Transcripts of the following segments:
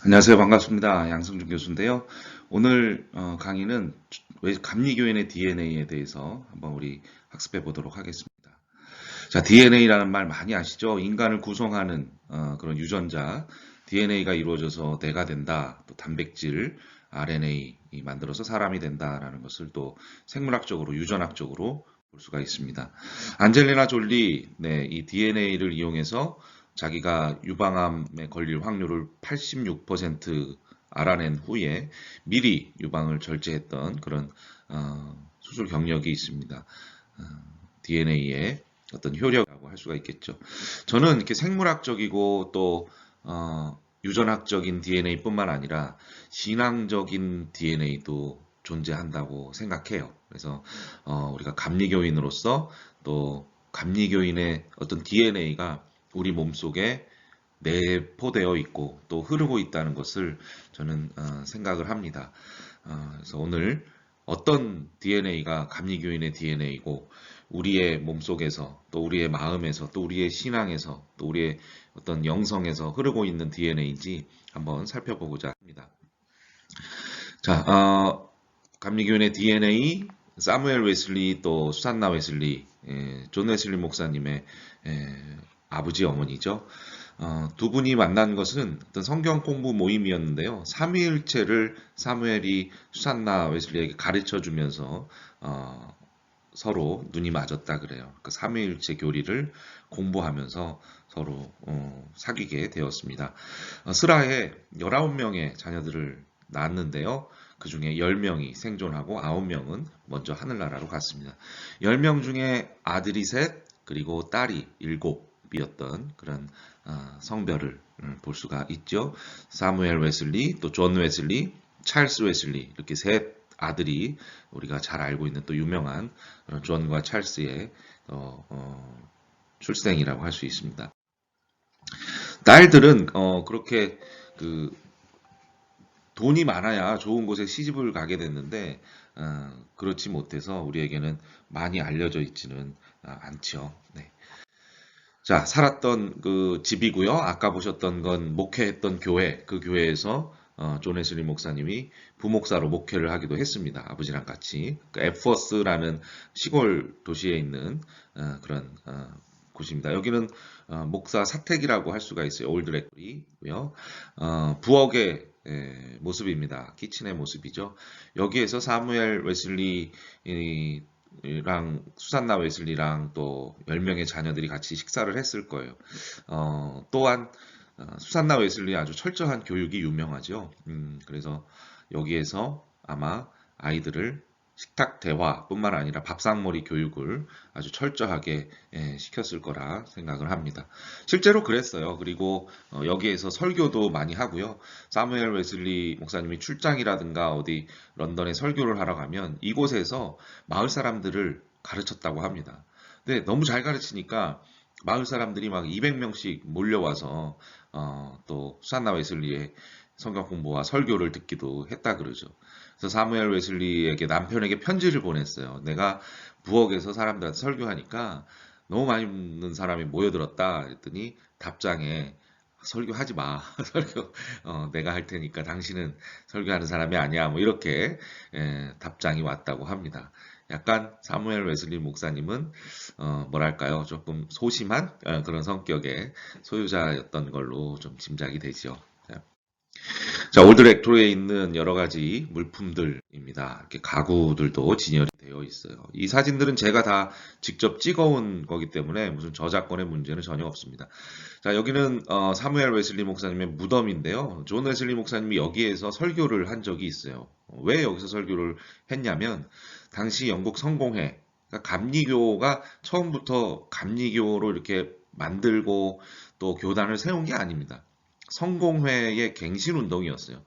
안녕하세요. 반갑습니다. 양승준 교수인데요. 오늘 강의는 왜 감리교인의 DNA에 대해서 한번 우리 학습해 보도록 하겠습니다. 자, DNA라는 말 많이 아시죠? 인간을 구성하는 그런 유전자, DNA가 이루어져서 뇌가 된다, 또 단백질, RNA 만들어서 사람이 된다라는 것을 또 생물학적으로, 유전학적으로 볼 수가 있습니다. 안젤리나 졸리, 네, 이 DNA를 이용해서 자기가 유방암에 걸릴 확률을 86% 알아낸 후에 미리 유방을 절제했던 그런 수술 경력이 있습니다. DNA의 어떤 효력이라고 할 수가 있겠죠. 저는 이렇게 생물학적이고 또 유전학적인 DNA뿐만 아니라 신앙적인 DNA도 존재한다고 생각해요. 그래서 우리가 감리교인으로서 또 감리교인의 어떤 DNA가 우리 몸속에 내포되어 있고 또 흐르고 있다는 것을 저는 생각을 합니다. 그래서 오늘 어떤 DNA가 감리교인의 DNA이고 우리의 몸속에서 또 우리의 마음에서 또 우리의 신앙에서 또 우리의 어떤 영성에서 흐르고 있는 DNA인지 한번 살펴보고자 합니다. 자, 감리교인의 DNA, 사무엘 웨슬리 또 수산나 웨슬리, 존 웨슬리 목사님의 아버지 어머니죠. 두 분이 만난 것은 어떤 성경 공부 모임이었는데요. 삼위일체를 사무엘이 수산나 웨슬리에게 가르쳐 주면서 서로 눈이 맞았다 그래요. 그 삼위일체 교리를 공부하면서 서로 사귀게 되었습니다. 스라에 19명의 자녀들을 낳았는데요. 그 중에 10명이 생존하고 9명은 먼저 하늘나라로 갔습니다. 10명 중에 아들이 셋, 그리고 딸이 7이었던 그런 성별을 볼 수가 있죠. 사무엘 웨슬리, 또 존 웨슬리, 찰스 웨슬리 이렇게 셋 아들이 우리가 잘 알고 있는 또 유명한 그런 존과 찰스의 출생이라고 할 수 있습니다. 딸들은 그렇게 그 돈이 많아야 좋은 곳에 시집을 가게 됐는데 그렇지 못해서 우리에게는 많이 알려져 있지는 않죠. 네. 자, 살았던 그 집이고요. 아까 보셨던 건 목회했던 교회, 그 교회에서 존 웨슬리 목사님이 부목사로 목회를 하기도 했습니다. 아버지랑 같이. 그 에퍼스라는 시골 도시에 있는 그런 곳입니다. 여기는 목사 사택이라고 할 수가 있어요. 올드 레크리고요. 부엌의 모습입니다. 키친의 모습이죠. 여기에서 사무엘 웨슬리 랑 수산나 웨슬리랑 또 10명의 자녀들이 같이 식사를 했을 거예요. 또한 수산나 웨슬리 아주 철저한 교육이 유명하죠. 그래서 여기에서 아마 아이들을 식탁 대화뿐만 아니라 밥상머리 교육을 아주 철저하게 시켰을 거라 생각을 합니다. 실제로 그랬어요. 그리고 여기에서 설교도 많이 하고요. 사무엘 웨슬리 목사님이 출장이라든가 어디 런던에 설교를 하러 가면 이곳에서 마을 사람들을 가르쳤다고 합니다. 근데 너무 잘 가르치니까 마을 사람들이 막 200명씩 몰려와서 또 수산나 웨슬리의 성경 공부와 설교를 듣기도 했다 그러죠. 그래서 사무엘 웨슬리에게 남편에게 편지를 보냈어요. 내가 부엌에서 사람들한테 설교하니까 너무 많이 묻는 사람이 모여들었다. 그랬더니 답장에 설교하지 마. 설교 내가 할 테니까 당신은 설교하는 사람이 아니야. 뭐 이렇게 답장이 왔다고 합니다. 약간 사무엘 웨슬리 목사님은 뭐랄까요? 조금 소심한 그런 성격의 소유자였던 걸로 좀 짐작이 되죠. 자, 올드 렉토리에 있는 여러 가지 물품들입니다. 이렇게 가구들도 진열이 되어 있어요. 이 사진들은 제가 다 직접 찍어온 거기 때문에 무슨 저작권의 문제는 전혀 없습니다. 자, 여기는 사무엘 웨슬리 목사님의 무덤인데요. 존 웨슬리 목사님이 여기에서 설교를 한 적이 있어요. 왜 여기서 설교를 했냐면 당시 영국 성공회, 그러니까 감리교가 처음부터 감리교로 이렇게 만들고 또 교단을 세운 게 아닙니다. 성공회의 갱신 운동이었어요.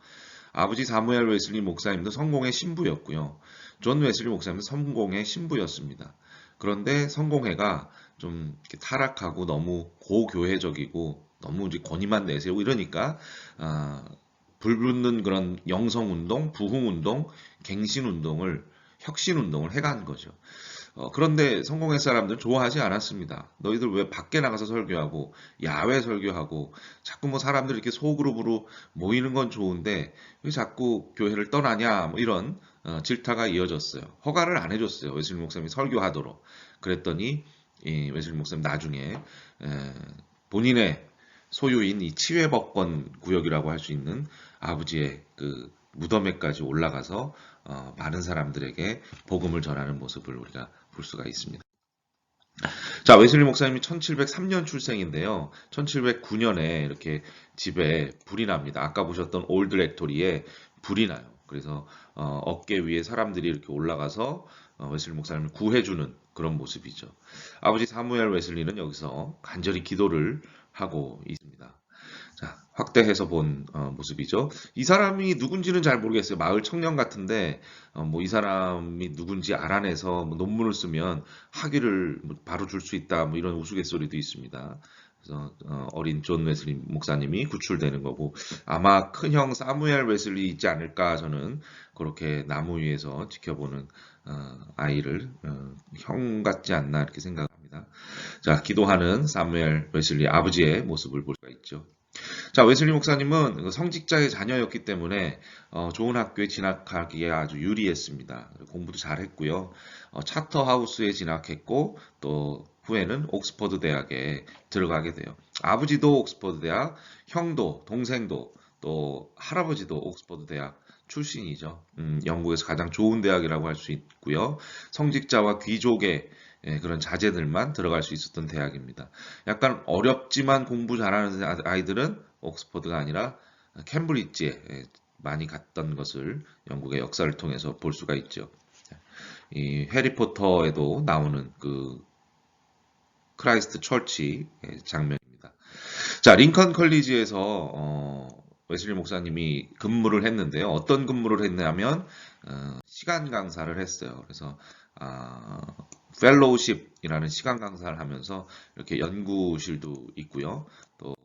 아버지 사무엘 웨슬리 목사님도 성공의 신부였고요. 존 웨슬리 목사님도 성공의 신부였습니다. 그런데 성공회가 좀 타락하고 너무 고교회적이고 너무 이제 권위만 내세우고 이러니까 불붙는 그런 영성운동, 부흥운동, 갱신운동을 혁신운동을 해간 거죠. 그런데 성공회 사람들은 좋아하지 않았습니다. 너희들 왜 밖에 나가서 설교하고 야외 설교하고 자꾸 뭐 사람들이 이렇게 소그룹으로 모이는 건 좋은데 왜 자꾸 교회를 떠나냐 뭐 이런 질타가 이어졌어요. 허가를 안 해줬어요. 웨슬리 목사님이 설교하도록. 그랬더니 이 웨슬리 목사님 나중에 본인의 소유인 이 치외법권 구역이라고 할 수 있는 아버지의 그 무덤에까지 올라가서 많은 사람들에게 복음을 전하는 모습을 우리가 볼 수가 있습니다. 자, 웨슬리 목사님이 1703년 출생인데요. 1709년에 이렇게 집에 불이 납니다. 아까 보셨던 올드 렉토리에 불이 나요. 그래서 어깨 위에 사람들이 이렇게 올라가서 웨슬리 목사님을 구해주는 그런 모습이죠. 아버지 사무엘 웨슬리는 여기서 간절히 기도를 하고 있습니다. 자, 확대해서 본 모습이죠. 이 사람이 누군지는 잘 모르겠어요. 마을 청년 같은데 뭐 이 사람이 누군지 알아내서 뭐 논문을 쓰면 학위를 뭐 바로 줄 수 있다. 뭐 이런 우스갯소리도 있습니다. 그래서 어린 존 웨슬리 목사님이 구출되는 거고 아마 큰형 사무엘 웨슬리 있지 않을까 저는 그렇게 나무 위에서 지켜보는 아이를 형 같지 않나 이렇게 생각합니다. 자, 기도하는 사무엘 웨슬리 아버지의 모습을 볼 수가 있죠. 자, 웨슬리 목사님은 성직자의 자녀였기 때문에 좋은 학교에 진학하기에 아주 유리했습니다. 공부도 잘했고요. 차터하우스에 진학했고 또 후에는 옥스퍼드 대학에 들어가게 돼요. 아버지도 옥스퍼드 대학, 형도, 동생도 또 할아버지도 옥스퍼드 대학 출신이죠. 영국에서 가장 좋은 대학이라고 할 수 있고요. 성직자와 귀족의 그런 자제들만 들어갈 수 있었던 대학입니다. 약간 어렵지만 공부 잘하는 아이들은 옥스퍼드가 아니라 캠브리지에 많이 갔던 것을 영국의 역사를 통해서 볼 수가 있죠. 이 해리포터에도 나오는 그 크라이스트 철치 장면입니다. 자, 링컨 컬리지에서 웨슬리 목사님이 근무를 했는데요. 어떤 근무를 했냐면 시간 강사를 했어요. 그래서 펠로우십이라는 시간 강사를 하면서 이렇게 연구실도 있고요. 또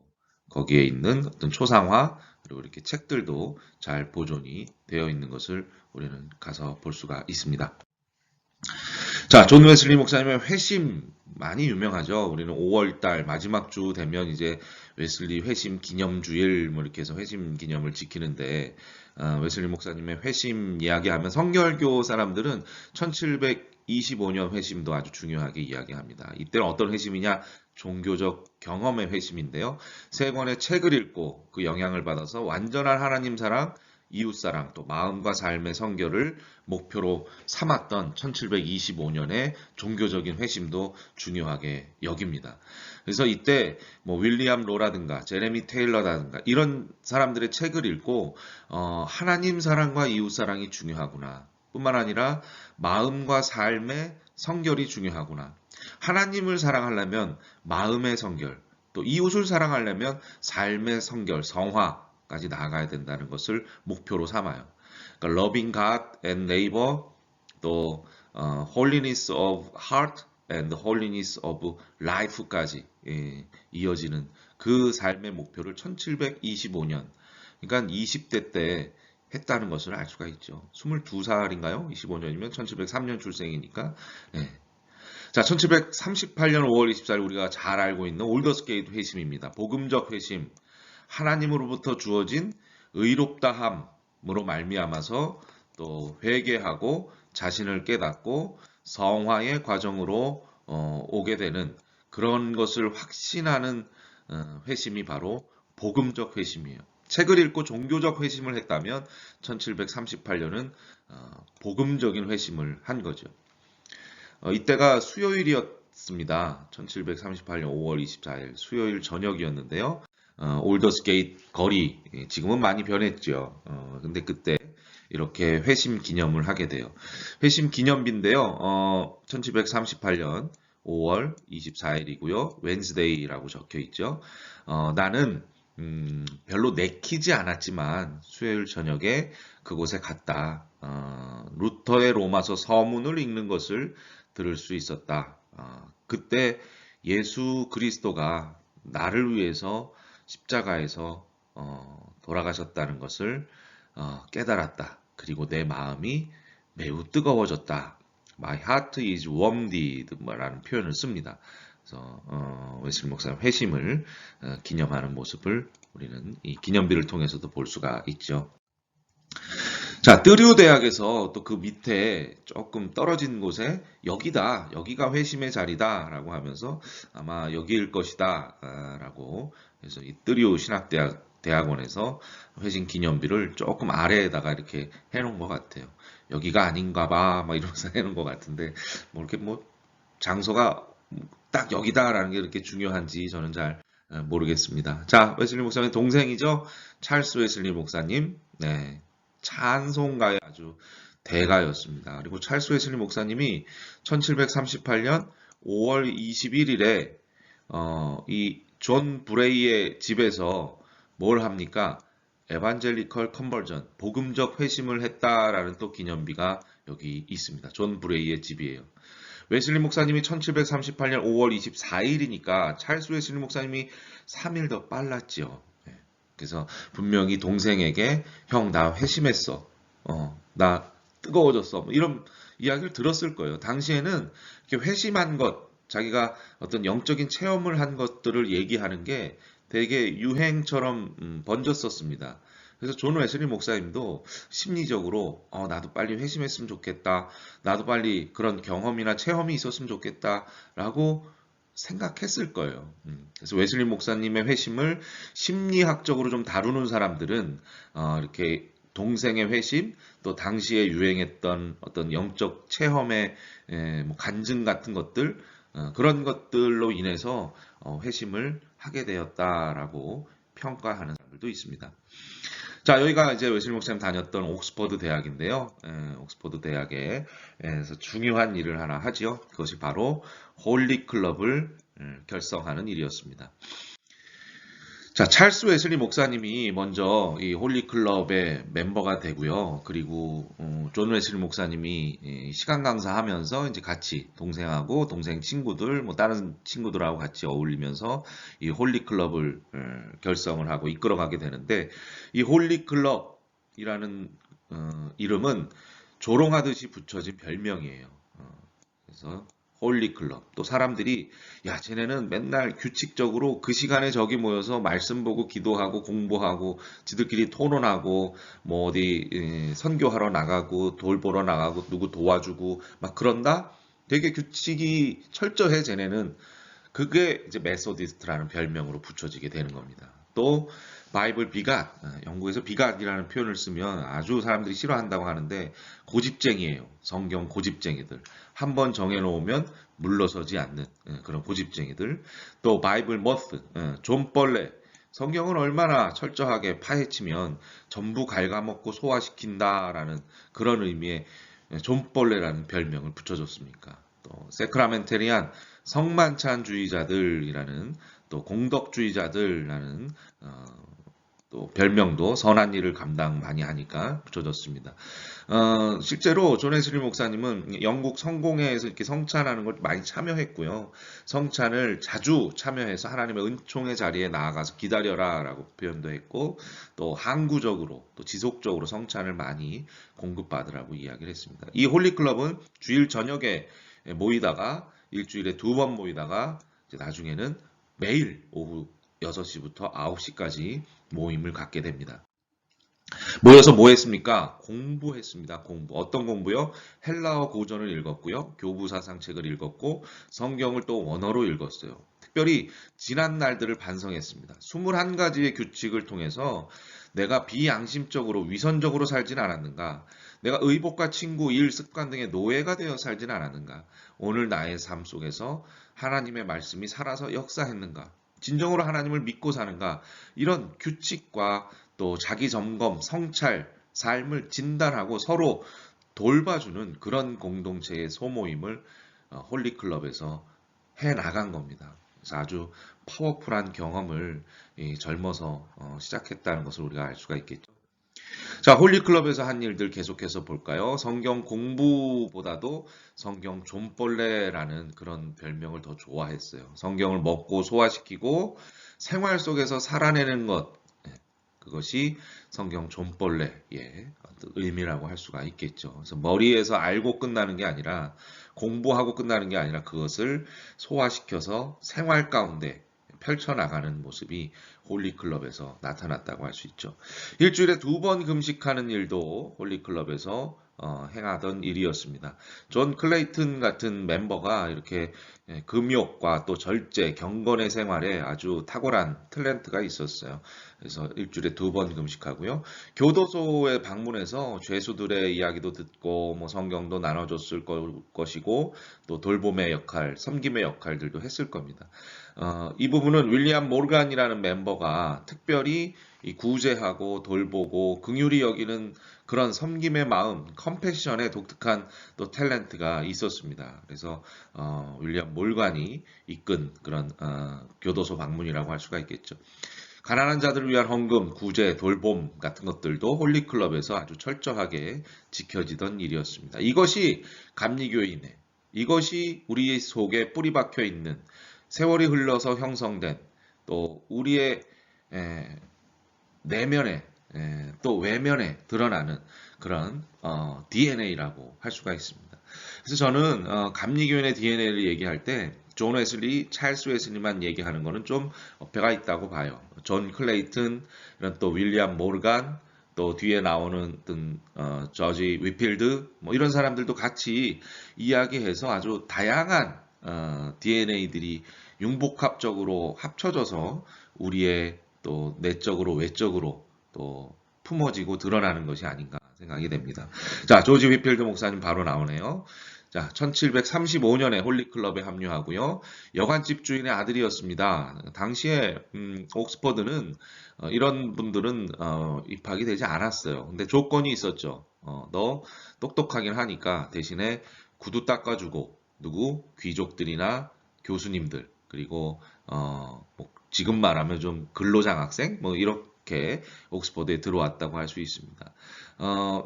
거기에 있는 어떤 초상화 그리고 이렇게 책들도 잘 보존이 되어 있는 것을 우리는 가서 볼 수가 있습니다. 자, 존 웨슬리 목사님의 회심 많이 유명하죠. 우리는 5월달 마지막 주 되면 이제 웨슬리 회심 기념주일 뭐 이렇게 해서 회심 기념을 지키는데 웨슬리 목사님의 회심 이야기하면 성결교 사람들은 1725년 회심도 아주 중요하게 이야기합니다. 이때는 어떤 회심이냐? 종교적 경험의 회심인데요. 세 권의 책을 읽고 그 영향을 받아서 완전한 하나님 사랑, 이웃사랑, 또 마음과 삶의 성결을 목표로 삼았던 1725년의 종교적인 회심도 중요하게 여깁니다. 그래서 이때 뭐 윌리엄 로라든가 제레미 테일러라든가 이런 사람들의 책을 읽고 하나님 사랑과 이웃 사랑이 중요하구나. 뿐만 아니라 마음과 삶의 성결이 중요하구나. 하나님을 사랑하려면 마음의 성결, 또 이웃을 사랑하려면 삶의 성결, 성화까지 나아가야 된다는 것을 목표로 삼아요. 그러니까 loving God and neighbor, 또 holiness of heart and holiness of life까지 이어지는 그 삶의 목표를 1725년, 그러니까 20대 때 했다는 것을 알 수가 있죠. 22살인가요? 25년이면 1703년 출생이니까. 네. 자, 1738년 5월 24일 우리가 잘 알고 있는 올더스게이트 회심입니다. 복음적 회심, 하나님으로부터 주어진 의롭다함으로 말미암아서 또 회개하고 자신을 깨닫고 성화의 과정으로 오게 되는 그런 것을 확신하는 회심이 바로 복음적 회심이에요. 책을 읽고 종교적 회심을 했다면 1738년은 복음적인 회심을 한 거죠. 이때가 수요일이었습니다. 1738년 5월 24일 수요일 저녁이었는데요. 올더스게이트 거리 지금은 많이 변했죠. 근데 그때 이렇게 회심 기념을 하게 돼요. 회심 기념비인데요. 1738년 5월 24일이고요. 웬스데이라고 적혀 있죠. 나는 별로 내키지 않았지만 수요일 저녁에 그곳에 갔다. 루터의 로마서 서문을 읽는 것을 들을 수 있었다. 그때 예수 그리스도가 나를 위해서 십자가에서 돌아가셨다는 것을 깨달았다. 그리고 내 마음이 매우 뜨거워졌다. My heart is wounded 라는 표현을 씁니다. 그래서 웨슬리 목사님 회심을 기념하는 모습을 우리는 이 기념비를 통해서도 볼 수가 있죠. 자, 뜨류 대학에서 또 그 밑에 조금 떨어진 곳에 여기다, 여기가 회심의 자리다라고 하면서 아마 여기일 것이다 라고 해서 이 뜨류 대학원에서 회심 기념비를 조금 아래에다가 이렇게 해놓은 것 같아요. 여기가 아닌가 봐, 막 이러면서 해놓은 것 같은데 뭐 이렇게 뭐 장소가 딱 여기다라는 게 이렇게 중요한지 저는 잘 모르겠습니다. 자, 웨슬리 목사님 동생이죠? 찰스 웨슬리 목사님. 네. 찬송가의 아주 대가였습니다. 그리고 찰스 웨슬리 목사님이 1738년 5월 21일에 이 존 브레이의 집에서 뭘 합니까? 에반젤리컬 컨버전, 복음적 회심을 했다라는 또 기념비가 여기 있습니다. 존 브레이의 집이에요. 웨슬리 목사님이 1738년 5월 24일이니까 찰스 웨슬리 목사님이 3일 더 빨랐지요. 그래서 분명히 동생에게 형 나 회심했어. 나 뜨거워졌어. 뭐 이런 이야기를 들었을 거예요. 당시에는 이렇게 회심한 것, 자기가 어떤 영적인 체험을 한 것들을 얘기하는 게 되게 유행처럼 번졌었습니다. 그래서 존 웨슬리 목사님도 심리적으로 나도 빨리 회심했으면 좋겠다. 나도 빨리 그런 경험이나 체험이 있었으면 좋겠다라고 생각했을 거예요. 그래서 웨슬리 목사님의 회심을 심리학적으로 좀 다루는 사람들은 이렇게 동생의 회심, 또 당시에 유행했던 어떤 영적 체험의 뭐 간증 같은 것들, 그런 것들로 인해서 회심을 하게 되었다라고 평가하는 사람들도 있습니다. 자, 여기가 이제 웨슬리 목사님 다녔던 옥스퍼드 대학인데요. 옥스퍼드 대학에서 중요한 일을 하나 하지요. 그것이 바로 홀리 클럽을 결성하는 일이었습니다. 자, 찰스 웨슬리 목사님이 먼저 이 홀리 클럽의 멤버가 되고요. 그리고 존 웨슬리 목사님이 시간 강사하면서 이제 같이 동생하고 동생 친구들, 뭐 다른 친구들하고 같이 어울리면서 이 홀리 클럽을 결성을 하고 이끌어가게 되는데 이 홀리 클럽이라는 이름은 조롱하듯이 붙여진 별명이에요. 그래서 홀리 클럽. 또 사람들이 야, 쟤네는 맨날 규칙적으로 그 시간에 저기 모여서 말씀 보고 기도하고 공부하고 지들끼리 토론하고 뭐 어디 선교하러 나가고 돌 보러 나가고 누구 도와주고 막 그런다. 되게 규칙이 철저해 쟤네는. 그게 이제 메소디스트라는 별명으로 붙여지게 되는 겁니다. 또 바이블 비갓, 영국에서 비갓이라는 표현을 쓰면 아주 사람들이 싫어한다고 하는데 고집쟁이에요. 성경 고집쟁이들. 한번 정해놓으면 물러서지 않는 그런 고집쟁이들. 또 바이블 머스, 존벌레. 성경을 얼마나 철저하게 파헤치면 전부 갉아먹고 소화시킨다라는 그런 의미의 존벌레라는 별명을 붙여줬습니까? 또 세크라멘테리안 성만찬주의자들이라는 또 공덕주의자들이라는 또 별명도 선한 일을 감당 많이 하니까 붙여졌습니다. 실제로 존 웨슬리 목사님은 영국 성공회에서 이렇게 성찬하는 걸 많이 참여했고요. 성찬을 자주 참여해서 하나님의 은총의 자리에 나아가서 기다려라라고 표현도 했고 또 항구적으로 또 지속적으로 성찬을 많이 공급받으라고 이야기를 했습니다. 이 홀리클럽은 주일 저녁에 모이다가 일주일에 2번 모이다가 이제 나중에는 매일 오후 6시부터 9시까지 모임을 갖게 됩니다. 모여서 뭐 했습니까? 공부했습니다. 공부. 어떤 공부요? 헬라어 고전을 읽었고요. 교부 사상책을 읽었고 성경을 또 원어로 읽었어요. 특별히 지난 날들을 반성했습니다. 21가지의 규칙을 통해서 내가 비양심적으로 위선적으로 살진 않았는가? 내가 의복과 친구, 일, 습관 등의 노예가 되어 살진 않았는가? 오늘 나의 삶 속에서 하나님의 말씀이 살아서 역사했는가? 진정으로 하나님을 믿고 사는가? 이런 규칙과 또 자기 점검, 성찰, 삶을 진단하고 서로 돌봐주는 그런 공동체의 소모임을 홀리클럽에서 해 나간 겁니다. 그래서 아주 파워풀한 경험을 젊어서 시작했다는 것을 우리가 알 수가 있겠죠. 자, 홀리클럽에서 한 일들 계속해서 볼까요? 성경 공부보다도 성경 존벌레라는 그런 별명을 더 좋아했어요. 성경을 먹고 소화시키고 생활 속에서 살아내는 것, 그것이 성경 존벌레의 어떤 의미라고 할 수가 있겠죠. 그래서 머리에서 알고 끝나는 게 아니라 공부하고 끝나는 게 아니라 그것을 소화시켜서 생활 가운데 펼쳐나가는 모습이 홀리클럽에서 나타났다고 할 수 있죠. 일주일에 2번 금식하는 일도 홀리클럽에서 행하던 일이었습니다. 존 클레이튼 같은 멤버가 이렇게 금욕과 또 절제, 경건의 생활에 아주 탁월한 탤런트가 있었어요. 그래서 일주일에 2번 금식하고요. 교도소에 방문해서 죄수들의 이야기도 듣고 뭐 성경도 나눠줬을 것이고 또 돌봄의 역할, 섬김의 역할들도 했을 겁니다. 이 부분은 윌리엄 모르간이라는 멤버가 특별히 이 구제하고 돌보고 긍휼히 여기는 그런 섬김의 마음, 컴패션의 독특한 또 탤런트가 있었습니다. 그래서 윌리엄 몰간이 이끈 그런 교도소 방문이라고 할 수가 있겠죠. 가난한 자들을 위한 헌금, 구제, 돌봄 같은 것들도 홀리클럽에서 아주 철저하게 지켜지던 일이었습니다. 이것이 감리교인의, 이것이 우리 속에 뿌리 박혀 있는 세월이 흘러서 형성된 또 우리의 내면에 또 외면에 드러나는 그런 DNA라고 할 수가 있습니다. 그래서 저는 감리교인의 DNA를 얘기할 때 존 웨슬리, 찰스 웨슬리만 얘기하는 거는 좀 어폐가 있다고 봐요. 존 클레이튼, 이런 또 윌리엄 모르간, 또 뒤에 나오는 어떤 저지 위필드, 뭐 이런 사람들도 같이 이야기해서 아주 다양한 DNA들이 융복합적으로 합쳐져서 우리의 또 내적으로 외적으로 또 품어지고 드러나는 것이 아닌가 생각이 됩니다. 자, 조지 위필드 목사님 바로 나오네요. 자, 1735년에 홀리클럽에 합류하고요. 여관집 주인의 아들이었습니다. 당시에 옥스퍼드는 이런 분들은 입학이 되지 않았어요. 근데 조건이 있었죠. 너 똑똑하긴 하니까 대신에 구두 닦아주고 누구 귀족들이나 교수님들 그리고 뭐 지금 말하면 좀 근로장학생 뭐 이렇게 옥스퍼드에 들어왔다고 할 수 있습니다.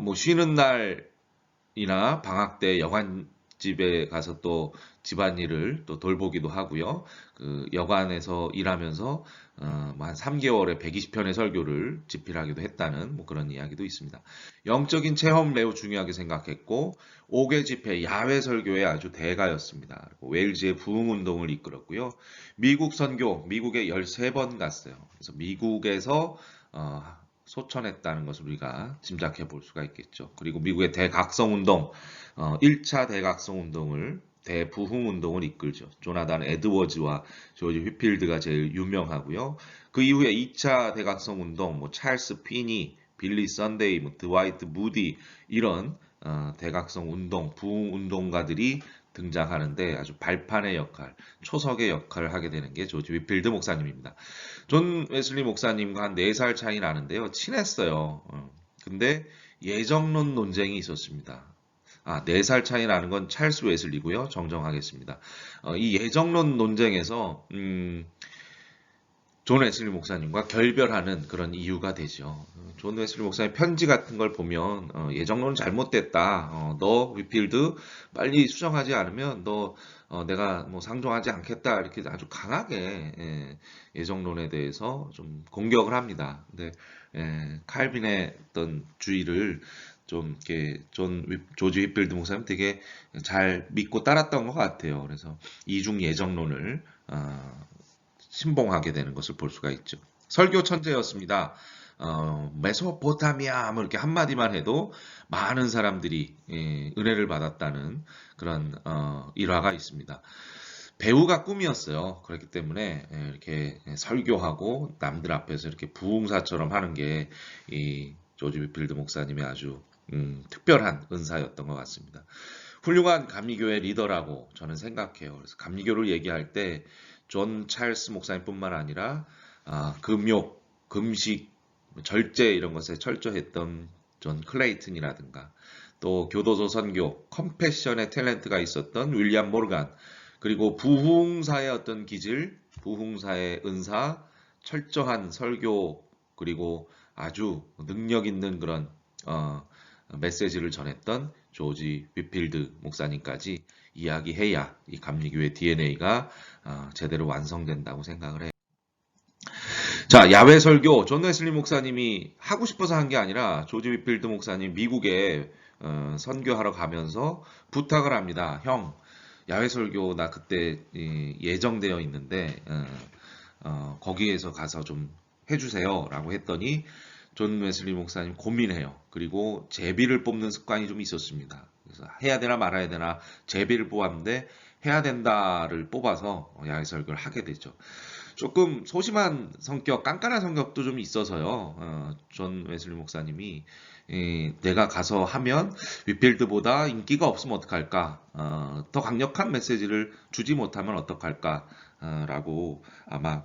뭐 쉬는 날이나 방학 때 여관집에 가서 또 집안일을 또 돌보기도 하고요. 그 여관에서 일하면서 한 3개월에 120편의 설교를 집필하기도 했다는 뭐 그런 이야기도 있습니다. 영적인 체험 매우 중요하게 생각했고 5개 집회 야외 설교의 아주 대가였습니다. 그리고 웨일즈의 부흥 운동을 이끌었고요. 미국 선교 미국에 13번 갔어요. 그래서 미국에서 소천했다는 것을 우리가 짐작해 볼 수가 있겠죠. 그리고 미국의 대각성 운동, 1차 대각성 운동을 대부흥 운동을 이끌죠. 조나단 에드워즈와 조지 휘필드가 제일 유명하고요. 그 이후에 2차 대각성 운동, 뭐 찰스 피니, 빌리 선데이, 뭐 드와이트 무디 이런 대각성 운동, 부흥 운동가들이 등장하는데 아주 발판의 역할, 초석의 역할을 하게 되는 게 조지 휘필드 목사님입니다. 존 웨슬리 목사님과 한 4살 차이 나는데요. 친했어요. 근데 예정론 논쟁이 있었습니다. 4살 차이 나는 건 찰스 웨슬리고요. 정정하겠습니다. 이 예정론 논쟁에서 존 웨슬리 목사님과 결별하는 그런 이유가 되죠. 존 웨슬리 목사님 편지 같은 걸 보면 예정론은 잘못됐다. 너 위필드 빨리 수정하지 않으면 너 내가 뭐 상종하지 않겠다 이렇게 아주 강하게 예정론에 대해서 좀 공격을 합니다. 근데 칼빈의 어떤 주의를 좀 이렇게 조지 휘필드 목사님 되게 잘 믿고 따랐던 것 같아요. 그래서 이중 예정론을 신봉하게 되는 것을 볼 수가 있죠. 설교 천재였습니다. 메소포타미아 뭐 이렇게 한마디만 해도 많은 사람들이 은혜를 받았다는 그런 일화가 있습니다. 배우가 꿈이었어요. 그렇기 때문에 이렇게 설교하고 남들 앞에서 이렇게 부흥사처럼 하는 게 이 조지 위필드 목사님의 아주 특별한 은사였던 것 같습니다. 훌륭한 감리교회 리더라고 저는 생각해요. 그래서 감리교를 얘기할 때 존 찰스 목사님뿐만 아니라 금욕, 금식, 절제 이런 것에 철저했던 존 클레이튼이라든가 또 교도소 선교, 컴패션의 탤런트가 있었던 윌리엄 모르간 그리고 부흥사의 어떤 기질, 부흥사의 은사, 철저한 설교 그리고 아주 능력 있는 그런 메시지를 전했던 조지 위필드 목사님까지 이야기해야 이 감리교회 DNA가 제대로 완성된다고 생각을 해요. 자, 야외 설교 존 웨슬리 목사님이 하고 싶어서 한 게 아니라 조지 휘필드 목사님 미국에 선교하러 가면서 부탁을 합니다. 형, 야외 설교 나 그때 예정되어 있는데 거기에서 가서 좀 해주세요라고 했더니 존 웨슬리 목사님 고민해요. 그리고 제비를 뽑는 습관이 좀 있었습니다. 그래서 해야 되나 말아야 되나 제비를 뽑았는데 해야 된다를 뽑아서 야외 설교를 하게 되죠. 조금 소심한 성격, 깐깐한 성격도 좀 있어서요. 존 웨슬리 목사님이 내가 가서 하면 위필드보다 인기가 없으면 어떡할까? 더 강력한 메시지를 주지 못하면 어떡할까? 라고 아마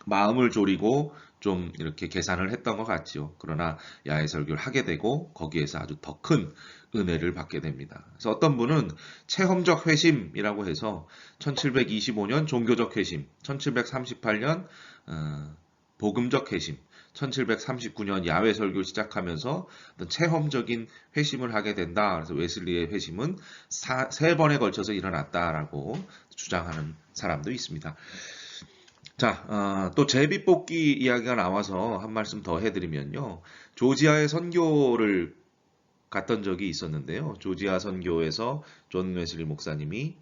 마음을 졸이고 좀 이렇게 계산을 했던 것 같지요. 그러나 야외 설교를 하게 되고 거기에서 아주 더 큰 은혜를 받게 됩니다. 그래서 어떤 분은 체험적 회심이라고 해서 1725년 종교적 회심, 1738년 복음적 회심, 1739년 야외 설교 시작하면서 어떤 체험적인 회심을 하게 된다. 그래서 웨슬리의 회심은 세 번에 걸쳐서 일어났다라고 주장하는 사람도 있습니다. 자, 또 제비뽑기 이야기가 나와서 한 말씀 더 해드리면요. 조지아에 선교를 갔던 적이 있었는데요. 조지아 선교에서 존 웨슬리 목사님이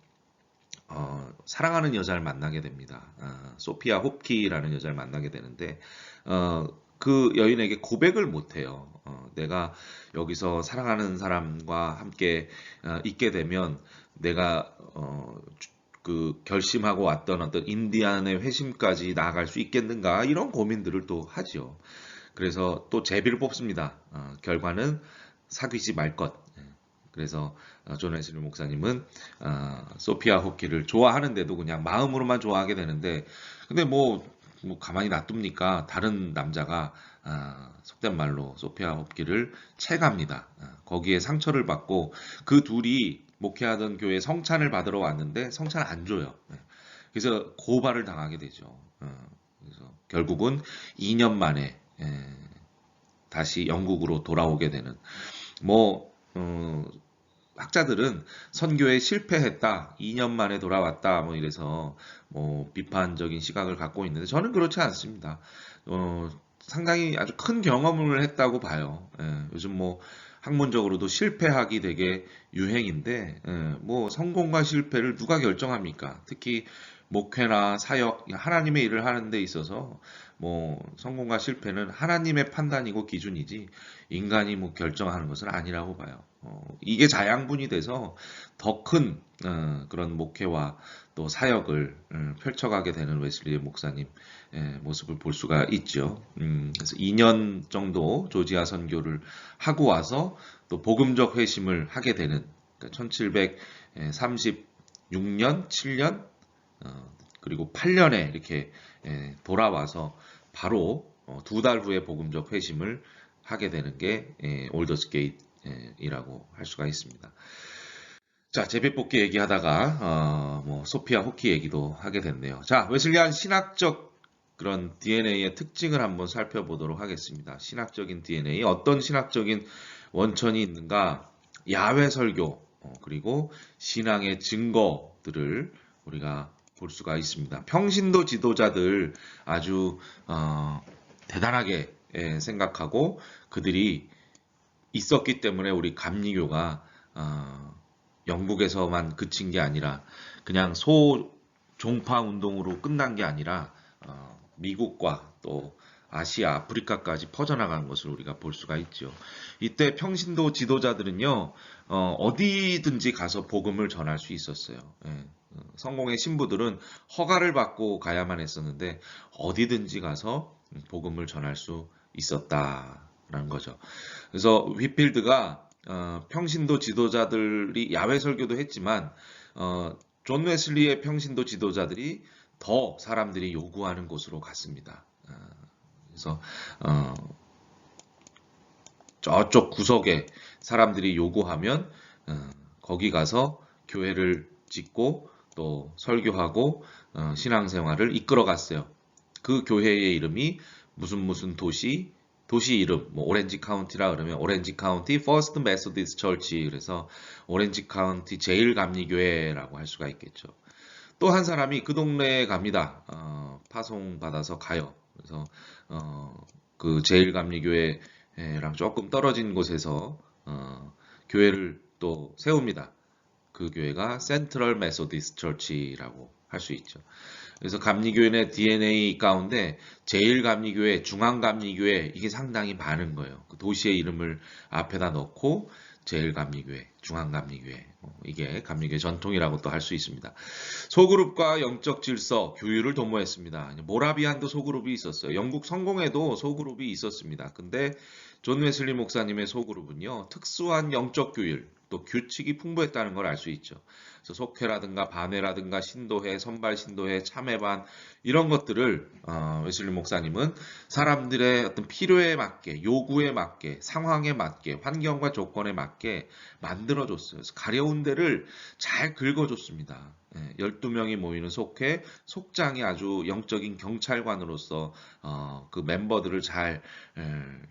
사랑하는 여자를 만나게 됩니다. 소피아 홉키라는 여자를 만나게 되는데 그 여인에게 고백을 못해요. 내가 여기서 사랑하는 사람과 함께 있게 되면 내가 그 결심하고 왔던 어떤 인디안의 회심까지 나아갈 수 있겠는가 이런 고민들을 또 하죠. 그래서 또 제비를 뽑습니다. 결과는 사귀지 말 것. 그래서 존 웨슬리 목사님은 소피아 호키를 좋아하는데도 그냥 마음으로만 좋아하게 되는데 근데 뭐 가만히 놔둡니까? 다른 남자가 속된 말로 소피아 호키를 채갑니다. 거기에 상처를 받고 그 둘이 목회하던 교회 성찬을 받으러 왔는데 성찬을 안 줘요. 그래서 고발을 당하게 되죠. 그래서 결국은 2년 만에 다시 영국으로 돌아오게 되는 뭐 학자들은 선교에 실패했다, 2년 만에 돌아왔다, 뭐 이래서 뭐 비판적인 시각을 갖고 있는데 저는 그렇지 않습니다. 상당히 아주 큰 경험을 했다고 봐요. 요즘 뭐 학문적으로도 실패하기 되게 유행인데, 뭐 성공과 실패를 누가 결정합니까? 특히 목회나 사역, 하나님의 일을 하는 데 있어서 뭐 성공과 실패는 하나님의 판단이고 기준이지 인간이 뭐 결정하는 것은 아니라고 봐요. 이게 자양분이 돼서 더 큰 그런 목회와 또 사역을 펼쳐가게 되는 웨슬리 목사님 모습을 볼 수가 있죠. 그래서 2년 정도 조지아 선교를 하고 와서 또 복음적 회심을 하게 되는 그러니까 1736년, 7년 그리고 8년에 이렇게 돌아와서 바로 2달 후에 복음적 회심을 하게 되는 게 올더스 게이트이라고 할 수가 있습니다. 자, 제비뽑기 얘기하다가 뭐 소피아 호키 얘기도 하게 됐네요. 자, 웨슬리안 신학적 그런 DNA의 특징을 한번 살펴보도록 하겠습니다. 신학적인 DNA, 어떤 신학적인 원천이 있는가? 야외 설교, 그리고 신앙의 증거들을 우리가 볼 수가 있습니다. 평신도 지도자들 아주 대단하게 생각하고 그들이 있었기 때문에 우리 감리교가 영국에서만 그친 게 아니라 그냥 소종파 운동으로 끝난 게 아니라 미국과 또 아시아, 아프리카까지 퍼져나간 것을 우리가 볼 수가 있죠. 이때 평신도 지도자들은요, 어디든지 가서 복음을 전할 수 있었어요. 성공의 신부들은 허가를 받고 가야만 했었는데 어디든지 가서 복음을 전할 수 있었다라는 거죠. 그래서 휘필드가 평신도 지도자들이 야외 설교도 했지만 존 웨슬리의 평신도 지도자들이 더 사람들이 요구하는 곳으로 갔습니다. 그래서 저쪽 구석에 사람들이 요구하면 거기 가서 교회를 짓고 또 설교하고 신앙생활을 이끌어 갔어요. 그 교회의 이름이 무슨 도시 이름, 뭐 오렌지 카운티라 그러면 오렌지 카운티 퍼스트 메소디스트 처치, 그래서 오렌지 카운티 제일 감리교회라고 할 수가 있겠죠. 또 한 사람이 그 동네에 갑니다. 파송 받아서 가요. 그래서 그 제일감리교회랑 조금 떨어진 곳에서 교회를 또 세웁니다. 그 교회가 센트럴 메소디스트 처치라고 할 수 있죠. 그래서 감리교회의 DNA 가운데 제일감리교회, 중앙감리교회 이게 상당히 많은 거예요. 그 도시의 이름을 앞에다 넣고 제일감리교회, 중앙감리교회 이게 감리교회 전통이라고 또 할 수 있습니다. 소그룹과 영적 질서, 교율을 도모했습니다. 모라비안도 소그룹이 있었어요. 영국 성공회도 소그룹이 있었습니다. 근데 존 웨슬리 목사님의 소그룹은요, 특수한 영적 교율, 또 규칙이 풍부했다는 걸 알 수 있죠. 그래서 속회라든가 반회라든가 신도회, 선발 신도회, 참회반 이런 것들을 웨슬리 목사님은 사람들의 어떤 필요에 맞게, 요구에 맞게, 상황에 맞게, 환경과 조건에 맞게 만들어줬어요. 그래서 가려운 데를 잘 긁어줬습니다. 12명이 모이는 속회, 속장이 아주 영적인 경찰관으로서 그 멤버들을 잘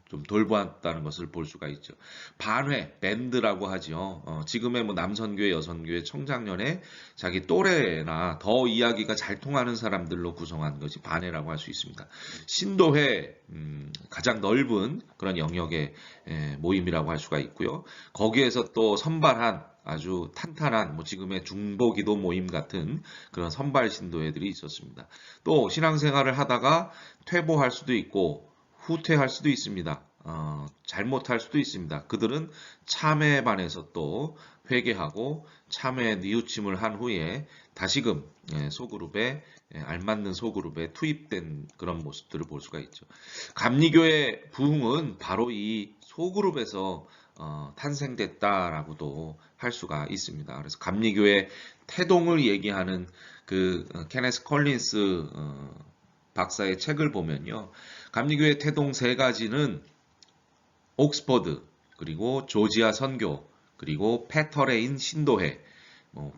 좀 돌보았다는 것을 볼 수가 있죠. 반회, 밴드라고 하죠. 지금의 뭐 남선교회, 여선교회, 청장년에 자기 또래나 더 이야기가 잘 통하는 사람들로 구성한 것이 반회라고 할 수 있습니다. 신도회, 가장 넓은 그런 영역의 모임이라고 할 수가 있고요. 거기에서 또 선발한 아주 탄탄한 뭐 지금의 중보기도 모임 같은 그런 선발 신도회들이 있었습니다. 또 신앙생활을 하다가 퇴보할 수도 있고 후퇴할 수도 있습니다. 잘못할 수도 있습니다. 그들은 참회반에서 또 회개하고 참회 뉘우침을 한 후에 다시금 소그룹에 알맞는 소그룹에 투입된 그런 모습들을 볼 수가 있죠. 감리교의 부흥은 바로 이 소그룹에서 탄생됐다라고도 할 수가 있습니다. 그래서 감리교의 태동을 얘기하는 그 케네스 컬린스 박사의 책을 보면요. 감리교의 태동 세 가지는 옥스퍼드, 그리고 조지아 선교, 그리고 페터레인 신도회, 뭐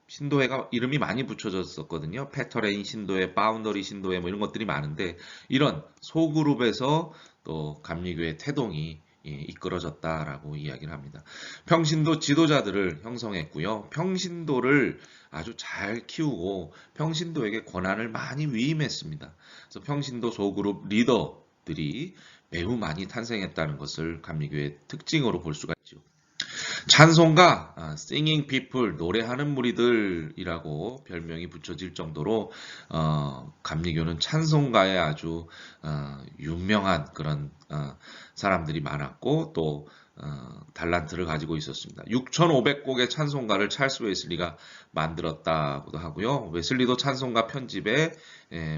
신도회가 이름이 많이 붙여졌었거든요. 페터레인 신도회, 바운더리 신도회 뭐 이런 것들이 많은데 이런 소그룹에서 또 감리교의 태동이 이끌어졌다라고 이야기를 합니다. 평신도 지도자들을 형성했고요. 평신도를 아주 잘 키우고 평신도에게 권한을 많이 위임했습니다. 그래서 평신도 소그룹 리더들이 매우 많이 탄생했다는 것을 감리교의 특징으로 볼 수가 있죠. 찬송가, singing people, 노래하는 무리들이라고 별명이 붙여질 정도로 감리교는 찬송가에 아주 유명한 그런 사람들이 많았고 또 달란트를 가지고 있었습니다. 6,500곡의 찬송가를 찰스 웨슬리가 만들었다고도 하고요. 웨슬리도 찬송가 편집에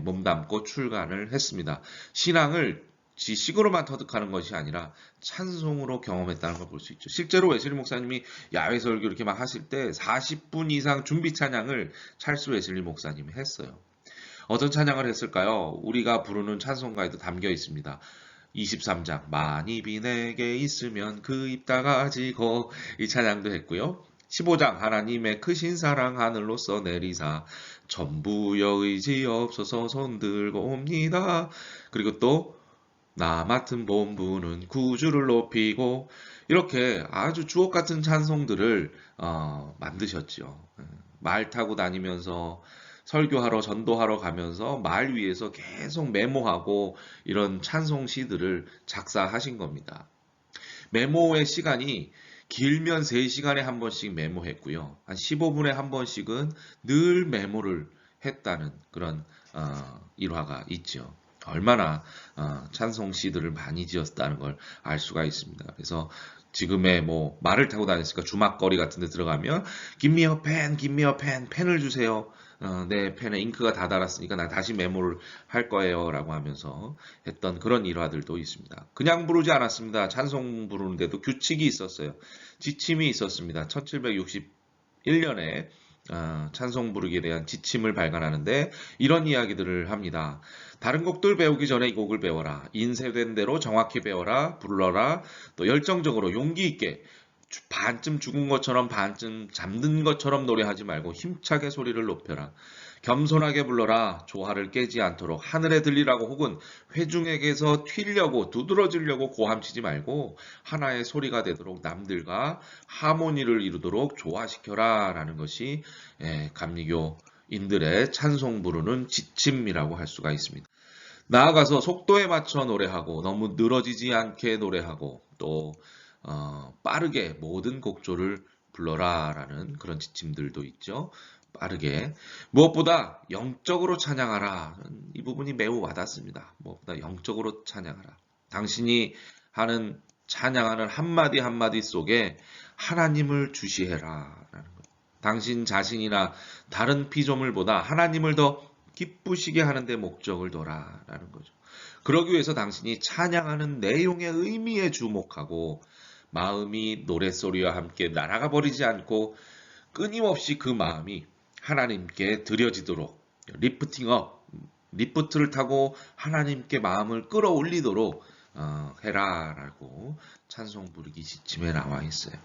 몸담고 출간을 했습니다. 신앙을 지식으로만 터득하는 것이 아니라 찬송으로 경험했다는 걸 볼 수 있죠. 실제로 웨슬리 목사님이 야외 설교 이렇게 막 하실 때 40분 이상 준비 찬양을 찰스 웨슬리 목사님이 했어요. 어떤 찬양을 했을까요? 우리가 부르는 찬송가에도 담겨 있습니다. 23장 만입이 내게 있으면 그 입 다 가지고 이 찬양도 했고요. 15장 하나님의 크신 사랑 하늘로서 내리사 전부여 의지 없어서 손들고 옵니다. 그리고 또 나 맡은 본부는 구주를 높이고 이렇게 아주 주옥 같은 찬송들을 만드셨죠. 말 타고 다니면서 설교하러 전도하러 가면서 말 위에서 계속 메모하고 이런 찬송 시들을 작사하신 겁니다. 메모의 시간이 길면 3시간에 한 번씩 메모했고요. 한 15분에 한 번씩은 늘 메모를 했다는 그런 일화가 있죠. 얼마나 찬송 시들을 많이 지었다는 걸 알 수가 있습니다. 그래서 지금의 뭐 말을 타고 다녔으니까 주막거리 같은 데 들어가면 Give me a pen, give me a pen, 펜을 주세요. 내 펜에 잉크가 다 달았으니까 나 다시 메모를 할 거예요 라고 하면서 했던 그런 일화들도 있습니다. 그냥 부르지 않았습니다. 찬송 부르는데도 규칙이 있었어요. 지침이 있었습니다. 1761년에 찬송 부르기에 대한 지침을 발간하는데 이런 이야기들을 합니다. 다른 곡들 배우기 전에 이 곡을 배워라. 인쇄된 대로 정확히 배워라. 불러라. 또 열정적으로 용기 있게 반쯤 죽은 것처럼 반쯤 잠든 것처럼 노래하지 말고 힘차게 소리를 높여라. 겸손하게 불러라. 조화를 깨지 않도록 하늘에 들리라고 혹은 회중에게서 튀려고 두드러지려고 고함치지 말고 하나의 소리가 되도록 남들과 하모니를 이루도록 조화시켜라 라는 것이 감리교인들의 찬송 부르는 지침이라고 할 수가 있습니다. 나아가서 속도에 맞춰 노래하고 너무 늘어지지 않게 노래하고 또 빠르게 모든 곡조를 불러라라는 그런 지침들도 있죠. 빠르게 무엇보다 영적으로 찬양하라. 이 부분이 매우 와닿습니다. 무엇보다 영적으로 찬양하라. 당신이 하는 찬양하는 한마디 한마디 속에 하나님을 주시해라라는 것. 당신 자신이나 다른 피조물보다 하나님을 더 기쁘시게 하는 데 목적을 둬라라는 거죠. 그러기 위해서 당신이 찬양하는 내용의 의미에 주목하고 마음이 노랫소리와 함께 날아가 버리지 않고 끊임없이 그 마음이 하나님께 드려지도록 리프팅업, 리프트를 타고 하나님께 마음을 끌어올리도록 해라라고 찬송 부르기 지침에 나와 있어요.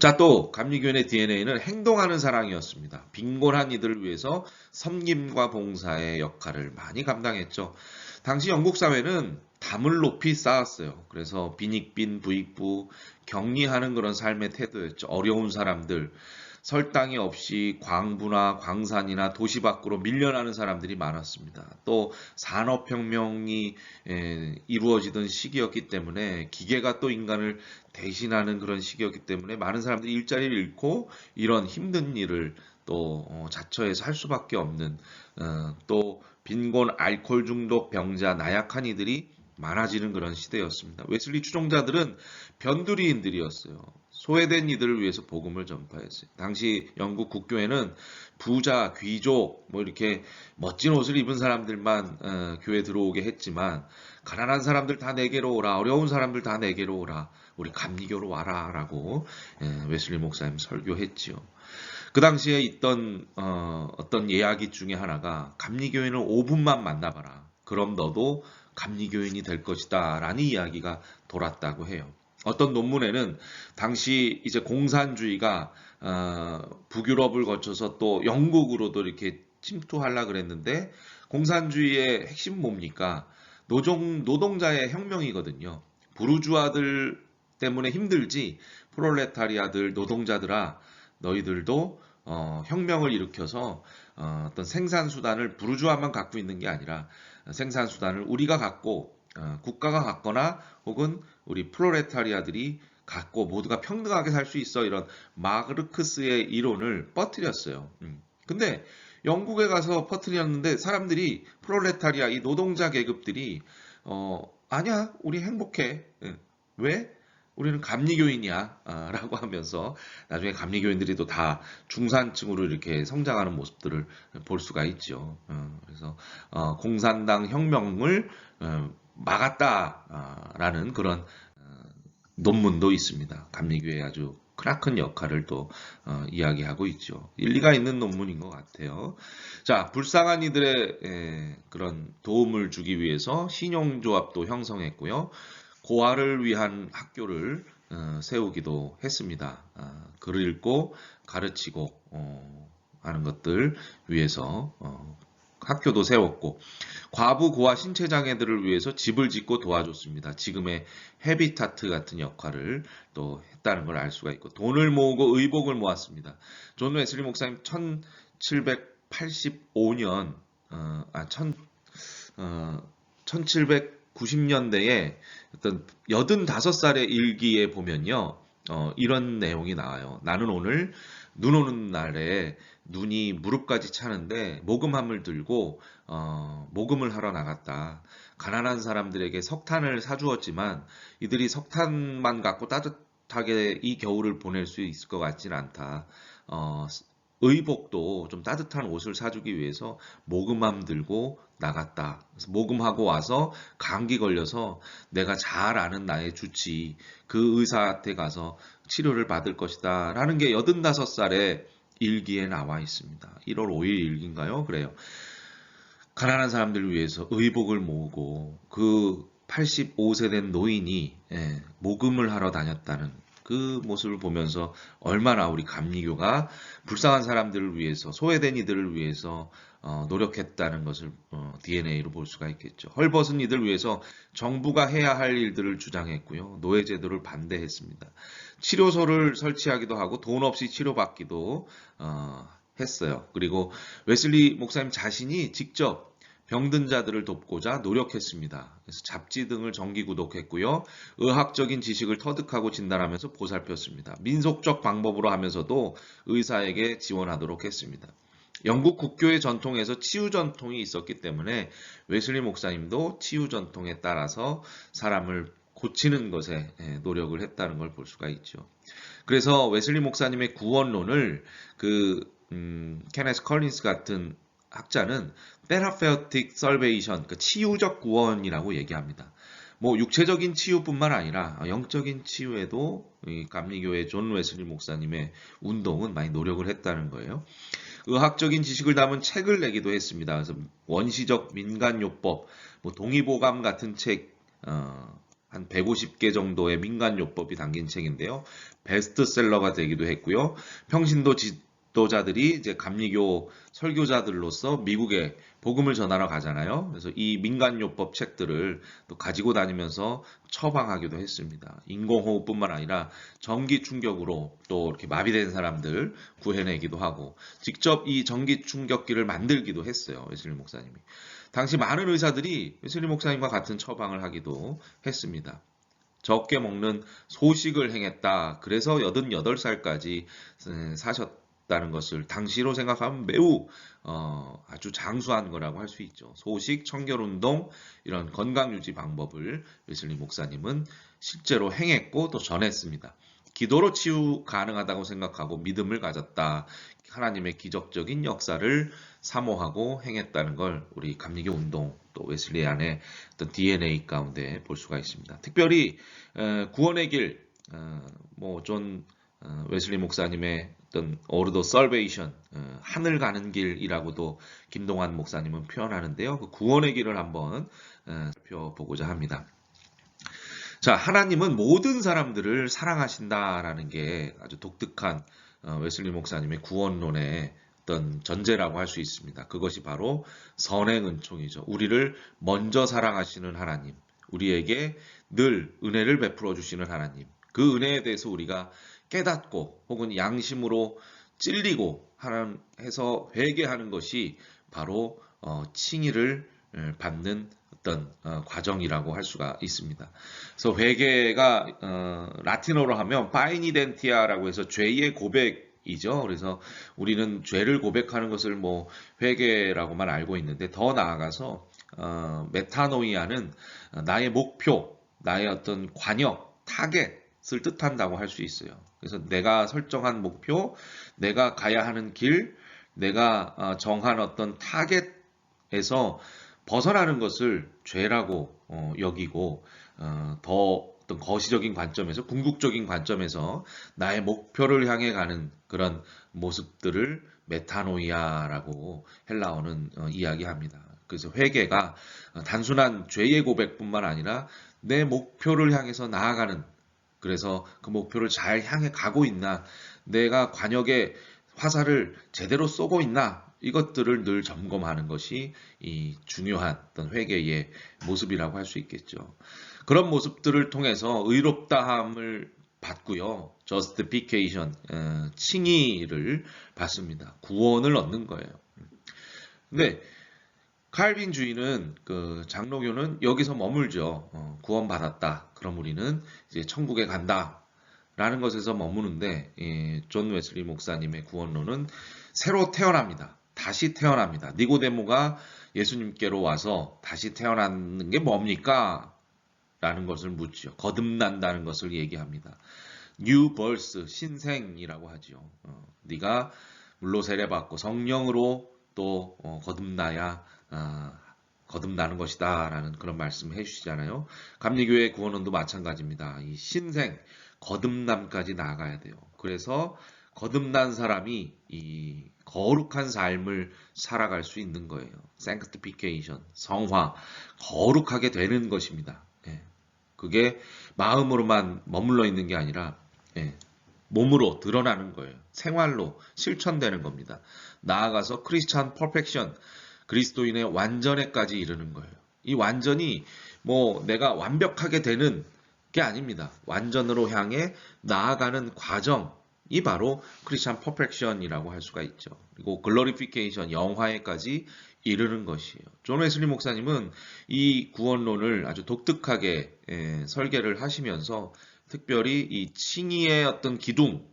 자, 또 감리교인의 DNA는 행동하는 사랑이었습니다. 빈곤한 이들을 위해서 섬김과 봉사의 역할을 많이 감당했죠. 당시 영국 사회는 담을 높이 쌓았어요. 그래서 빈익빈 부익부 격리하는 그런 삶의 태도였죠. 어려운 사람들, 설당이 없이 광부나 광산이나 도시 밖으로 밀려나는 사람들이 많았습니다. 또 산업혁명이 이루어지던 시기였기 때문에 기계가 또 인간을 대신하는 그런 시기였기 때문에 많은 사람들이 일자리를 잃고 이런 힘든 일을 또 자처해서 할 수밖에 없는 또 빈곤, 알코올 중독, 병자, 나약한 이들이 많아지는 그런 시대였습니다. 웨슬리 추종자들은 변두리인들이었어요. 소외된 이들을 위해서 복음을 전파했어요. 당시 영국 국교회는 부자, 귀족, 뭐 이렇게 멋진 옷을 입은 사람들만 교회 들어오게 했지만 가난한 사람들 다 내게로 오라, 어려운 사람들 다 내게로 오라, 우리 감리교로 와라라고 웨슬리 목사님 설교했지요. 그 당시에 있던 어떤 이야기 중에 하나가 감리교인을 5분만 만나봐라. 그럼 너도 감리교인이 될 것이다 라는 이야기가 돌았다고 해요. 어떤 논문에는 당시 이제 공산주의가 북유럽을 거쳐서 또 영국으로도 이렇게 침투하려고 그랬는데 공산주의의 핵심 뭡니까? 노동자의 혁명이거든요. 부르주아들 때문에 힘들지 프롤레타리아들 노동자들아 너희들도 혁명을 일으켜서 어떤 생산수단을 부르주아만 갖고 있는 게 아니라 생산수단을 우리가 갖고 국가가 갖거나 혹은 우리 프롤레타리아들이 갖고 모두가 평등하게 살 수 있어 이런 마르크스의 이론을 퍼뜨렸어요. 근데 영국에 가서 퍼뜨렸는데 사람들이 프롤레타리아 이 노동자 계급들이 아니야 우리 행복해. 왜? 우리는 감리교인이야 라고 하면서 나중에 감리교인들이 또 다 중산층으로 이렇게 성장하는 모습들을 볼 수가 있죠. 그래서 공산당 혁명을 막았다라는 그런 논문도 있습니다. 감리교의 아주 크나큰 역할을 또 이야기하고 있죠. 일리가 있는 논문인 것 같아요. 자, 불쌍한 이들의 그런 도움을 주기 위해서 신용조합도 형성했고요. 고아를 위한 학교를 세우기도 했습니다. 글을 읽고 가르치고 하는 것들 위해서 학교도 세웠고 과부 고아 신체 장애들을 위해서 집을 짓고 도와줬습니다. 지금의 헤비타트 같은 역할을 또 했다는 걸 알 수가 있고 돈을 모으고 의복을 모았습니다. 존 웨슬리 목사님 1785년 1790년대에 어떤 85살의 일기에 보면요. 이런 내용이 나와요. 나는 오늘 눈 오는 날에 눈이 무릎까지 차는데 모금함을 들고 모금을 하러 나갔다. 가난한 사람들에게 석탄을 사주었지만 이들이 석탄만 갖고 따뜻하게 이 겨울을 보낼 수 있을 것 같지는 않다. 의복도 좀 따뜻한 옷을 사주기 위해서 모금함 들고 나갔다. 그래서 모금하고 와서 감기 걸려서 내가 잘 아는 나의 주치 그 의사한테 가서 치료를 받을 것이다. 라는 게 85살의 일기에 나와 있습니다. 1월 5일 일기인가요? 그래요. 가난한 사람들을 위해서 의복을 모으고 그 85세 된 노인이 모금을 하러 다녔다는 그 모습을 보면서 얼마나 우리 감리교가 불쌍한 사람들을 위해서 소외된 이들을 위해서 노력했다는 것을 DNA로 볼 수가 있겠죠. 헐벗은 이들을 위해서 정부가 해야 할 일들을 주장했고요. 노예제도를 반대했습니다. 치료소를 설치하기도 하고 돈 없이 치료받기도 했어요. 그리고 웨슬리 목사님 자신이 직접 병든 자들을 돕고자 노력했습니다. 그래서 잡지 등을 정기 구독했고요. 의학적인 지식을 터득하고 진단하면서 보살폈습니다. 민속적 방법으로 하면서도 의사에게 지원하도록 했습니다. 영국 국교의 전통에서 치유 전통이 있었기 때문에 웨슬리 목사님도 치유 전통에 따라서 사람을 고치는 것에 노력을 했다는 걸 볼 수가 있죠. 그래서 웨슬리 목사님의 구원론을 케네스 컬린스 같은 학자는 therapeutic salvation, 그 치유적 구원이라고 얘기합니다. 뭐 육체적인 치유뿐만 아니라 영적인 치유에도 이 감리교의 존 웨슬리 목사님의 운동은 많이 노력을 했다는 거예요. 의학적인 지식을 담은 책을 내기도 했습니다. 그래서 원시적 민간요법, 뭐 동의보감 같은 책, 한 150개 정도의 민간요법이 담긴 책인데요. 베스트셀러가 되기도 했고요. 평신도 지도자들이 이제 감리교 설교자들로서 미국에 복음을 전하러 가잖아요. 그래서 이 민간요법 책들을 또 가지고 다니면서 처방하기도 했습니다. 인공호흡뿐만 아니라 전기 충격으로 또 이렇게 마비된 사람들 구해내기도 하고 직접 이 전기 충격기를 만들기도 했어요. 웨슬리 목사님이. 당시 많은 의사들이 웨슬리 목사님과 같은 처방을 하기도 했습니다. 적게 먹는 소식을 행했다. 그래서 88살까지 사셨다는 것을 당시로 생각하면 매우 아주 장수한 거라고 할 수 있죠. 소식, 청결운동 이런 건강유지 방법을 웨슬리 목사님은 실제로 행했고 또 전했습니다. 기도로 치유 가능하다고 생각하고 믿음을 가졌다. 하나님의 기적적인 역사를 사모하고 행했다는 걸 우리 감리교 운동 또 웨슬리 안의 어떤 DNA 가운데 볼 수가 있습니다. 특별히 구원의 길, 존 웨슬리 목사님의 어떤 오르도 살베이션, 하늘 가는 길이라고도 김동환 목사님은 표현하는데요. 그 구원의 길을 한번 살펴보고자 합니다. 자, 하나님은 모든 사람들을 사랑하신다라는 게 아주 독특한 웨슬리 목사님의 구원론의 어떤 전제라고 할 수 있습니다. 그것이 바로 선행 은총이죠. 우리를 먼저 사랑하시는 하나님, 우리에게 늘 은혜를 베풀어 주시는 하나님, 그 은혜에 대해서 우리가 깨닫고 혹은 양심으로 찔리고 해서 회개하는 것이 바로 칭의를 받는 어떤 과정이라고 할 수가 있습니다. 그래서 회개가 라틴어로 하면 파이니덴티아라고 해서 죄의 고백이죠. 그래서 우리는 죄를 고백하는 것을 뭐 회개라고만 알고 있는데 더 나아가서 메타노이아는 나의 목표, 나의 어떤 관역, 타겟을 뜻한다고 할 수 있어요. 그래서 내가 설정한 목표, 내가 가야 하는 길, 내가 정한 어떤 타겟에서 벗어나는 것을 죄라고 여기고 더 어떤 거시적인 관점에서 궁극적인 관점에서 나의 목표를 향해 가는 그런 모습들을 메타노이아라고 헬라어는 이야기합니다. 그래서 회개가 단순한 죄의 고백뿐만 아니라 내 목표를 향해서 나아가는, 그래서 그 목표를 잘 향해 가고 있나, 내가 관역에 화살을 제대로 쏘고 있나, 이것들을 늘 점검하는 것이 이 중요한 어떤 회개의 모습이라고 할 수 있겠죠. 그런 모습들을 통해서 의롭다함을 받고요. justification, 칭의를 받습니다. 구원을 얻는 거예요. 근데 칼빈주의는 장로교는 여기서 머물죠. 구원받았다. 그럼 우리는 이제 천국에 간다. 라는 것에서 머무는데 존 웨슬리 목사님의 구원론은 새로 태어납니다. 다시 태어납니다. 니고데모가 예수님께로 와서 다시 태어나는 게 뭡니까? 라는 것을 묻죠. 거듭난다는 것을 얘기합니다. New birth, 신생이라고 하죠. 네가 물로 세례받고 성령으로 또 거듭나야 거듭나는 것이다 라는 그런 말씀을 해주시잖아요. 감리교의 구원론도 마찬가지입니다. 이 신생, 거듭남까지 나아가야 돼요. 그래서 거듭난 사람이 이 거룩한 삶을 살아갈 수 있는 거예요. sanctification, 성화, 거룩하게 되는 것입니다. 그게 마음으로만 머물러 있는 게 아니라 몸으로 드러나는 거예요. 생활로 실천되는 겁니다. 나아가서 크리스찬 퍼펙션, 그리스도인의 완전에까지 이르는 거예요. 이 완전이 뭐 내가 완벽하게 되는 게 아닙니다. 완전으로 향해 나아가는 과정, 이 바로 크리스천 퍼펙션이라고 할 수가 있죠. 그리고 글로리피케이션, 영화에까지 이르는 것이에요. 존 웨슬리 목사님은 이 구원론을 아주 독특하게 설계를 하시면서 특별히 이 칭의의 어떤 기둥,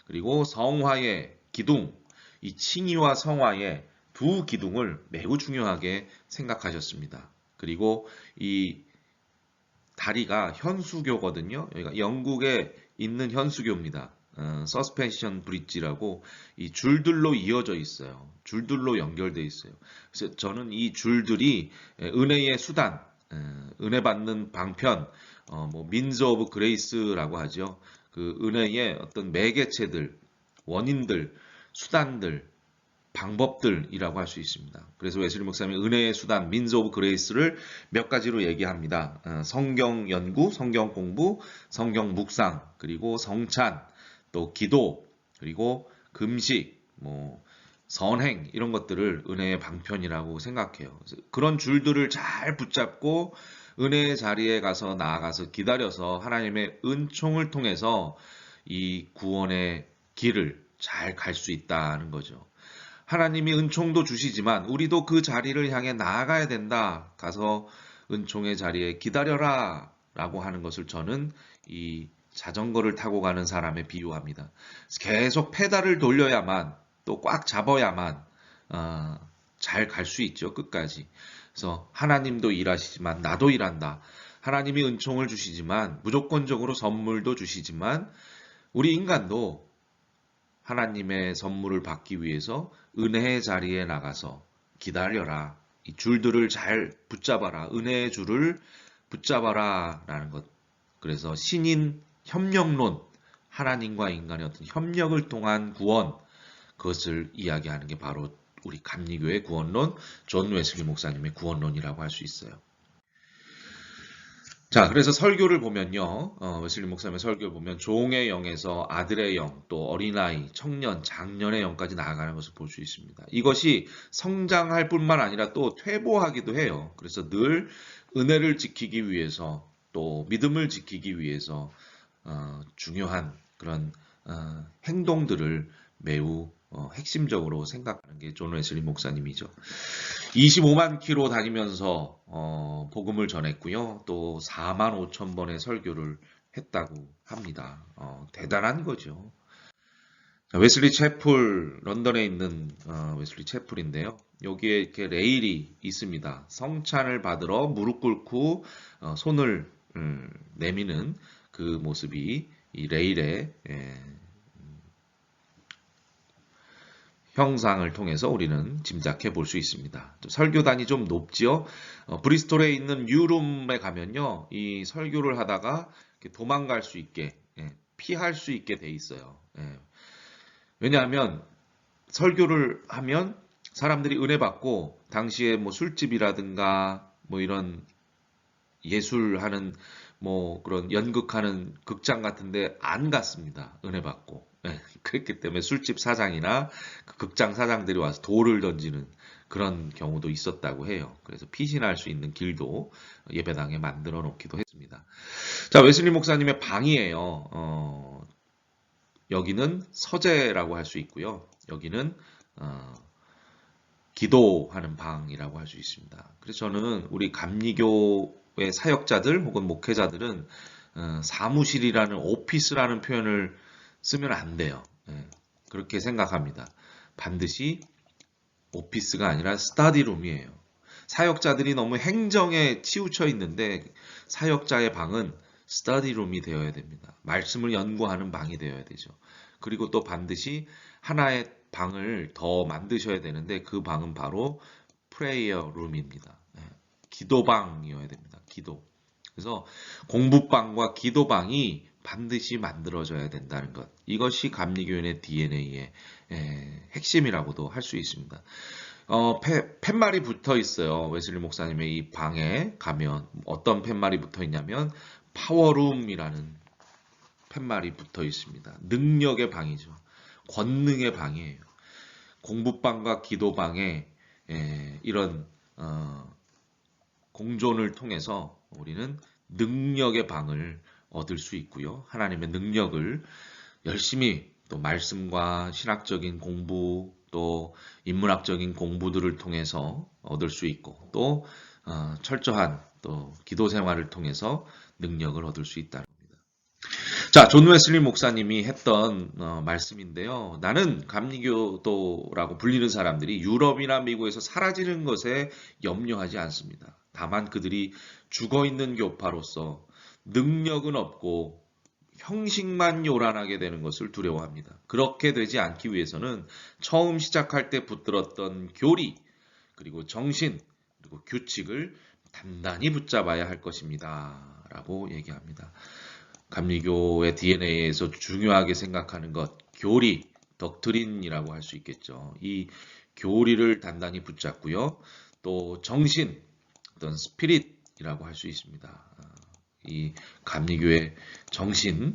그리고 성화의 기둥, 이 칭의와 성화의 두 기둥을 매우 중요하게 생각하셨습니다. 그리고 이 다리가 현수교거든요. 여기가 영국에 있는 현수교입니다. 서스펜션 브릿지라고 이 줄들로 이어져 있어요. 줄들로 연결돼 있어요. 그래서 저는 이 줄들이 은혜의 수단, 은혜 받는 방편, 뭐 민즈 오브 그레이스라고 하죠. 그 은혜의 어떤 매개체들, 원인들, 수단들, 방법들이라고 할 수 있습니다. 그래서 웨슬리 목사님이 은혜의 수단, 민즈 오브 그레이스를 몇 가지로 얘기합니다. 성경 연구, 성경 공부, 성경 묵상, 그리고 성찬, 또 기도, 그리고 금식, 뭐 선행 이런 것들을 은혜의 방편이라고 생각해요. 그런 줄들을 잘 붙잡고 은혜의 자리에 가서 나아가서 기다려서 하나님의 은총을 통해서 이 구원의 길을 잘 갈 수 있다는 거죠. 하나님이 은총도 주시지만 우리도 그 자리를 향해 나아가야 된다. 가서 은총의 자리에 기다려라 라고 하는 것을 저는 이 자전거를 타고 가는 사람에 비유합니다. 계속 페달을 돌려야만 또 꽉 잡아야만 잘 갈 수 있죠. 끝까지. 그래서 하나님도 일하시지만 나도 일한다. 하나님이 은총을 주시지만 무조건적으로 선물도 주시지만 우리 인간도 하나님의 선물을 받기 위해서 은혜의 자리에 나가서 기다려라. 이 줄들을 잘 붙잡아라. 은혜의 줄을 붙잡아라. 라는 것. 그래서 신인 협력론, 하나님과 인간의 어떤 협력을 통한 구원, 그것을 이야기하는 게 바로 우리 감리교의 구원론, 존 웨슬리 목사님의 구원론이라고 할 수 있어요. 자, 그래서 설교를 보면요. 웨슬리 목사님의 설교를 보면 종의 영에서 아들의 영, 또 어린아이, 청년, 장년의 영까지 나아가는 것을 볼 수 있습니다. 이것이 성장할 뿐만 아니라 또 퇴보하기도 해요. 그래서 늘 은혜를 지키기 위해서 또 믿음을 지키기 위해서 중요한 그런 행동들을 매우 핵심적으로 생각하는 게 존 웨슬리 목사님이죠. 25만 킬로 다니면서 복음을 전했고요. 또 4만 5천 번의 설교를 했다고 합니다. 대단한 거죠. 웨슬리 채플, 런던에 있는 웨슬리 채플인데요. 여기에 이렇게 레일이 있습니다. 성찬을 받으러 무릎 꿇고 손을 내미는 그 모습이 이 레일에 형상을 통해서 우리는 짐작해 볼 수 있습니다. 설교단이 좀 높지요. 브리스톨에 있는 뉴룸에 가면요, 이 설교를 하다가 도망갈 수 있게, 피할 수 있게 돼 있어요. 왜냐하면 설교를 하면 사람들이 은혜 받고 당시에 뭐 술집이라든가 뭐 이런 예술하는 뭐 그런 연극하는 극장 같은데 안 갔습니다. 은혜 받고. 그랬기 때문에 술집 사장이나 그 극장 사장들이 와서 돌을 던지는 그런 경우도 있었다고 해요. 그래서 피신할 수 있는 길도 예배당에 만들어 놓기도 했습니다. 자, 웨슬리 목사님의 방이에요. 여기는 서재라고 할 수 있고요. 여기는 기도하는 방이라고 할 수 있습니다. 그래서 저는 우리 감리교의 사역자들 혹은 목회자들은 사무실이라는 오피스라는 표현을 쓰면 안 돼요. 그렇게 생각합니다. 반드시 오피스가 아니라 스터디룸이에요. 사역자들이 너무 행정에 치우쳐 있는데 사역자의 방은 스터디룸이 되어야 됩니다. 말씀을 연구하는 방이 되어야 되죠. 그리고 또 반드시 하나의 방을 더 만드셔야 되는데 그 방은 바로 프레이어 룸입니다. 기도방이어야 됩니다. 기도. 그래서 공부방과 기도방이 반드시 만들어져야 된다는 것. 이것이 감리교인의 DNA의 핵심이라고도 할 수 있습니다. 팻말이 붙어 있어요. 웨슬리 목사님의 이 방에 가면 어떤 팻말이 붙어 있냐면 파워룸이라는 팻말이 붙어 있습니다. 능력의 방이죠. 권능의 방이에요. 공부방과 기도방에 이런 공존을 통해서 우리는 능력의 방을 얻을 수 있고요. 하나님의 능력을 열심히 또 말씀과 신학적인 공부 또 인문학적인 공부들을 통해서 얻을 수 있고 또 철저한 또 기도 생활을 통해서 능력을 얻을 수 있다는 겁니다. 자, 존 웨슬리 목사님이 했던 말씀인데요. 나는 감리교도라고 불리는 사람들이 유럽이나 미국에서 사라지는 것에 염려하지 않습니다. 다만 그들이 죽어있는 교파로서 능력은 없고 형식만 요란하게 되는 것을 두려워합니다. 그렇게 되지 않기 위해서는 처음 시작할 때 붙들었던 교리, 그리고 정신, 그리고 규칙을 단단히 붙잡아야 할 것입니다. 라고 얘기합니다. 감리교의 DNA에서 중요하게 생각하는 것, 교리, 덕트린이라고 할 수 있겠죠. 이 교리를 단단히 붙잡고요. 또 정신, 어떤 스피릿이라고 할 수 있습니다. 이 감리교의 정신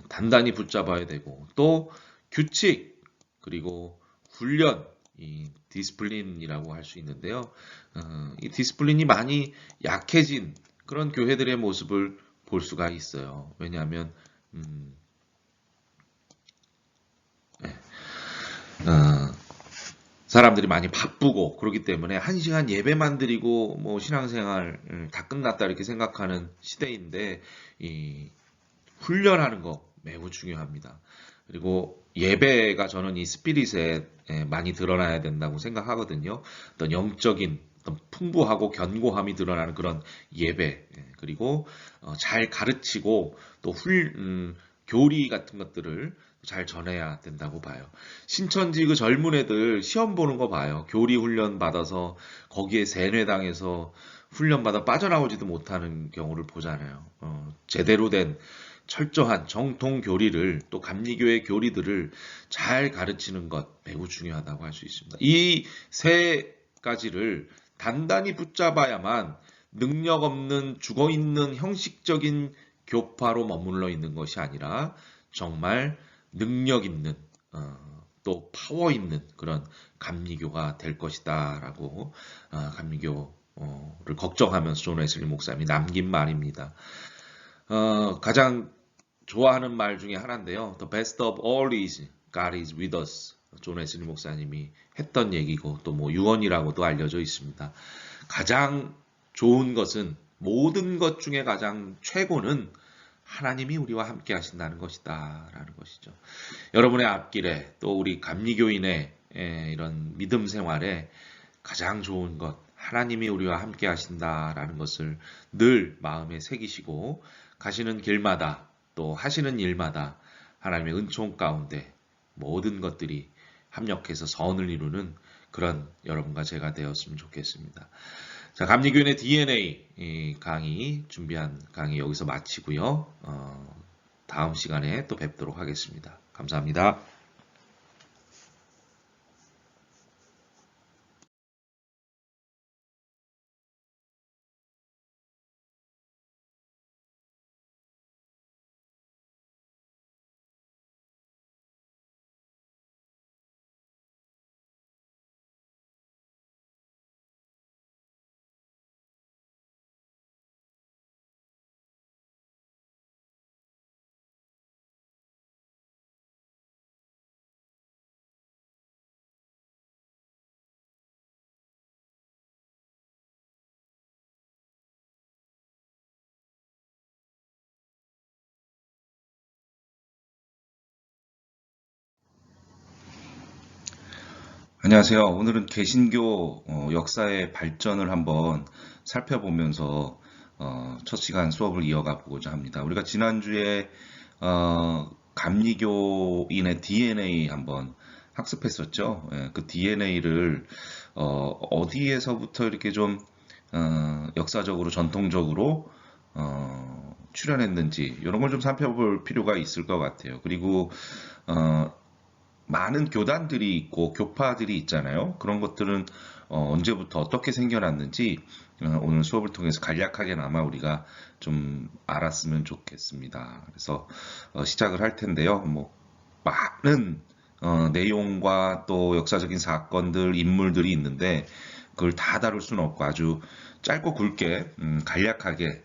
단단히 붙잡아야 되고 또 규칙 그리고 훈련 이 디스플린이라고 할 수 있는데요. 이 디스플린이 많이 약해진 그런 교회들의 모습을 볼 수가 있어요. 왜냐하면 어, 사람들이 많이 바쁘고 그렇기 때문에 한 시간 예배만 드리고 뭐 신앙생활 다 끝났다 이렇게 생각하는 시대인데 이 훈련하는 거 매우 중요합니다. 그리고 예배가 저는 이 스피릿에 많이 드러나야 된다고 생각하거든요. 어떤 영적인 어떤 풍부하고 견고함이 드러나는 그런 예배 그리고 잘 가르치고 또 교리 같은 것들을 잘 전해야 된다고 봐요. 신천지 그 젊은 애들 시험 보는 거 봐요. 교리 훈련 받아서 거기에 세뇌당해서 훈련 받아 빠져나오지도 못하는 경우를 보잖아요. 제대로 된 철저한 정통 교리를 또 감리교의 교리들을 잘 가르치는 것 매우 중요하다고 할 수 있습니다. 이 세 가지를 단단히 붙잡아야만 능력 없는 죽어 있는 형식적인 교파로 머물러 있는 것이 아니라 정말 능력 있는 또 파워 있는 그런 감리교가 될 것이다라고 감리교를 걱정하면서 존 웨슬리 목사님이 남긴 말입니다. 가장 좋아하는 말 중에 하나인데요. The best of all is God is with us. 존 웨슬리 목사님이 했던 얘기고 또 뭐 유언이라고도 알려져 있습니다. 가장 좋은 것은 모든 것 중에 가장 최고는 하나님이 우리와 함께 하신다는 것이다 라는 것이죠. 여러분의 앞길에 또 우리 감리교인의 이런 믿음 생활에 가장 좋은 것 하나님이 우리와 함께 하신다라는 것을 늘 마음에 새기시고 가시는 길마다 또 하시는 일마다 하나님의 은총 가운데 모든 것들이 합력해서 선을 이루는 그런 여러분과 제가 되었으면 좋겠습니다. 자, 감리교인의 DNA 강의 준비한 강의 여기서 마치고요. 다음 시간에 또 뵙도록 하겠습니다. 감사합니다. 안녕하세요. 오늘은 개신교 역사의 발전을 한번 살펴보면서 첫 시간 수업을 이어가 보고자 합니다. 우리가 지난주에 감리교인의 DNA 한번 학습했었죠. 예, 그 DNA를 어디에서부터 이렇게 좀 역사적으로 전통적으로 출현했는지 이런 걸 좀 살펴볼 필요가 있을 것 같아요. 그리고 많은 교단들이 있고 교파들이 있잖아요. 그런 것들은 언제부터 어떻게 생겨났는지 오늘 수업을 통해서 간략하게나마 우리가 좀 알았으면 좋겠습니다. 그래서 시작을 할 텐데요. 뭐 많은 내용과 또 역사적인 사건들, 인물들이 있는데 그걸 다 다룰 수는 없고 아주 짧고 굵게 간략하게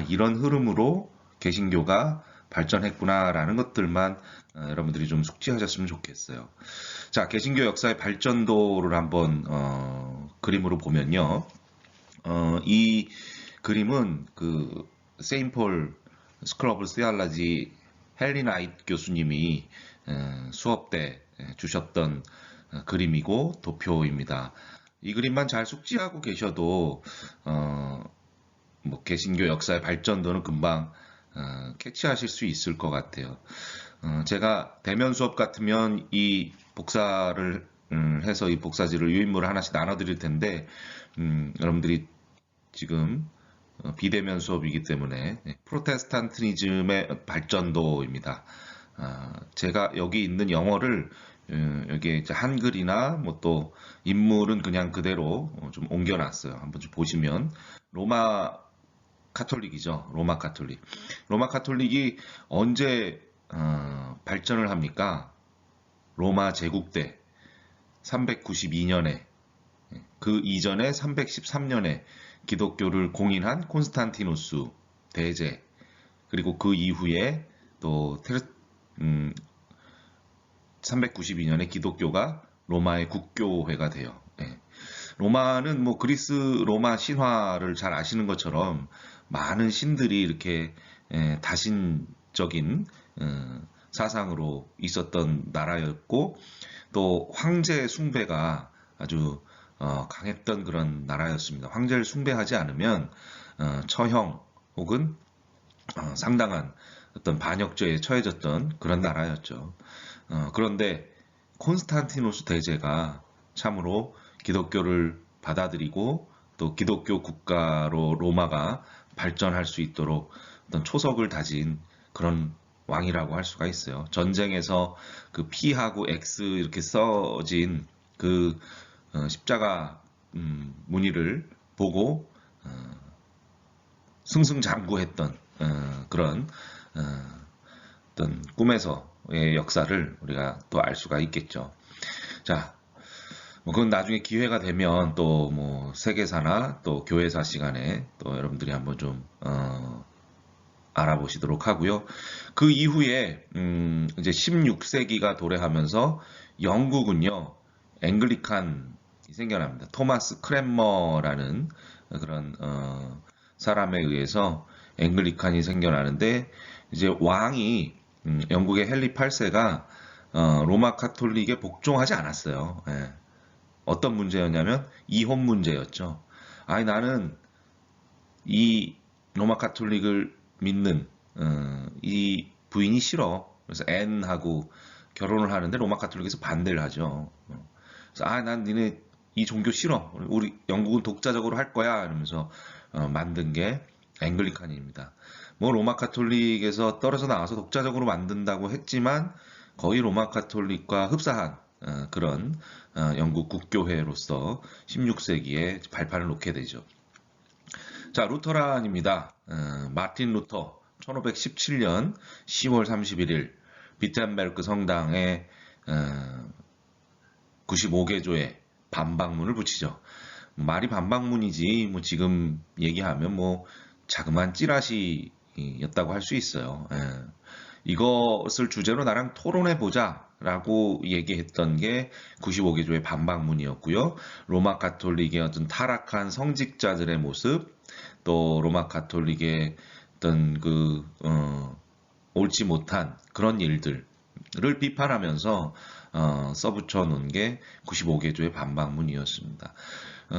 이런 흐름으로 개신교가 발전했구나라는 것들만 여러분들이 좀 숙지하셨으면 좋겠어요. 자, 개신교 역사의 발전도를 한번 그림으로 보면요. 이 그림은 그 세인폴 스쿨 오브 시알라지 헨리 나이트 교수님이 수업 때 주셨던 그림이고 도표입니다. 이 그림만 잘 숙지하고 계셔도 뭐 개신교 역사의 발전도는 금방 캐치하실 수 있을 것 같아요. 제가 대면 수업 같으면 이 복사를 해서 이 복사지를 유인물을 하나씩 나눠드릴 텐데 여러분들이 지금 비대면 수업이기 때문에 프로테스탄티즘의 발전도입니다. 제가 여기 있는 영어를 여기에 이제 한글이나 뭐 또 인물은 그냥 그대로 좀 옮겨놨어요. 한번 좀 보시면 로마 카톨릭이죠. 로마 카톨릭. 로마 카톨릭이 언제 발전을 합니까? 로마 제국 때 392년에 그 이전에 313년에 기독교를 공인한 콘스탄티누스 대제 그리고 그 이후에 또 392년에 기독교가 로마의 국교회가 돼요. 예. 로마는 뭐 그리스 로마 신화를 잘 아시는 것처럼 많은 신들이 이렇게 다신적인 사상으로 있었던 나라였고 또 황제 숭배가 아주 강했던 그런 나라였습니다. 황제를 숭배하지 않으면 처형 혹은 상당한 어떤 반역죄에 처해졌던 그런 나라였죠. 그런데 콘스탄티누스 대제가 참으로 기독교를 받아들이고 또 기독교 국가로 로마가 발전할 수 있도록 어떤 초석을 다진 그런 왕이라고 할 수가 있어요. 전쟁에서 그 P하고 X 이렇게 써진 그 십자가 무늬를 보고 승승장구했던 그런 어떤 꿈에서의 역사를 우리가 또 알 수가 있겠죠. 자, 뭐 그건 나중에 기회가 되면 또 뭐 세계사나 또 교회사 시간에 또 여러분들이 한번 좀 알아보시도록 하고요. 그 이후에 이제 16세기가 도래하면서 영국은요 앵글리칸이 생겨납니다. 토마스 크랜머라는 그런 사람에 의해서 앵글리칸이 생겨나는데 이제 왕이 영국의 헨리 8세가 로마 카톨릭에 복종하지 않았어요. 예. 어떤 문제였냐면 이혼 문제였죠. 아니 나는 이 로마 카톨릭을 믿는 이 부인이 싫어. 그래서 앤하고 결혼을 하는데 로마 카톨릭에서 반대를 하죠. 그래서 난 니네 이 종교 싫어. 우리 영국은 독자적으로 할 거야. 이러면서 만든 게 앵글리칸입니다. 뭐 로마 카톨릭에서 떨어져 나와서 독자적으로 만든다고 했지만 거의 로마 카톨릭과 흡사한 그런 영국 국교회로서 16세기에 발판을 놓게 되죠. 자, 루터란입니다. 마틴 루터 1517년 10월 31일 비텐베르크 성당에 95개조의 반박문을 붙이죠. 말이 반박문이지 뭐 지금 얘기하면 뭐 자그마한 찌라시였다고 할 수 있어요. 이것을 주제로 나랑 토론해보자 라고 얘기했던 게 95개조의 반박문이었고요. 로마 가톨릭의 어떤 타락한 성직자들의 모습, 또 로마 가톨릭의 어떤 옳지 못한 그런 일들을 비판하면서 써붙여 놓은 게 95개조의 반박문이었습니다.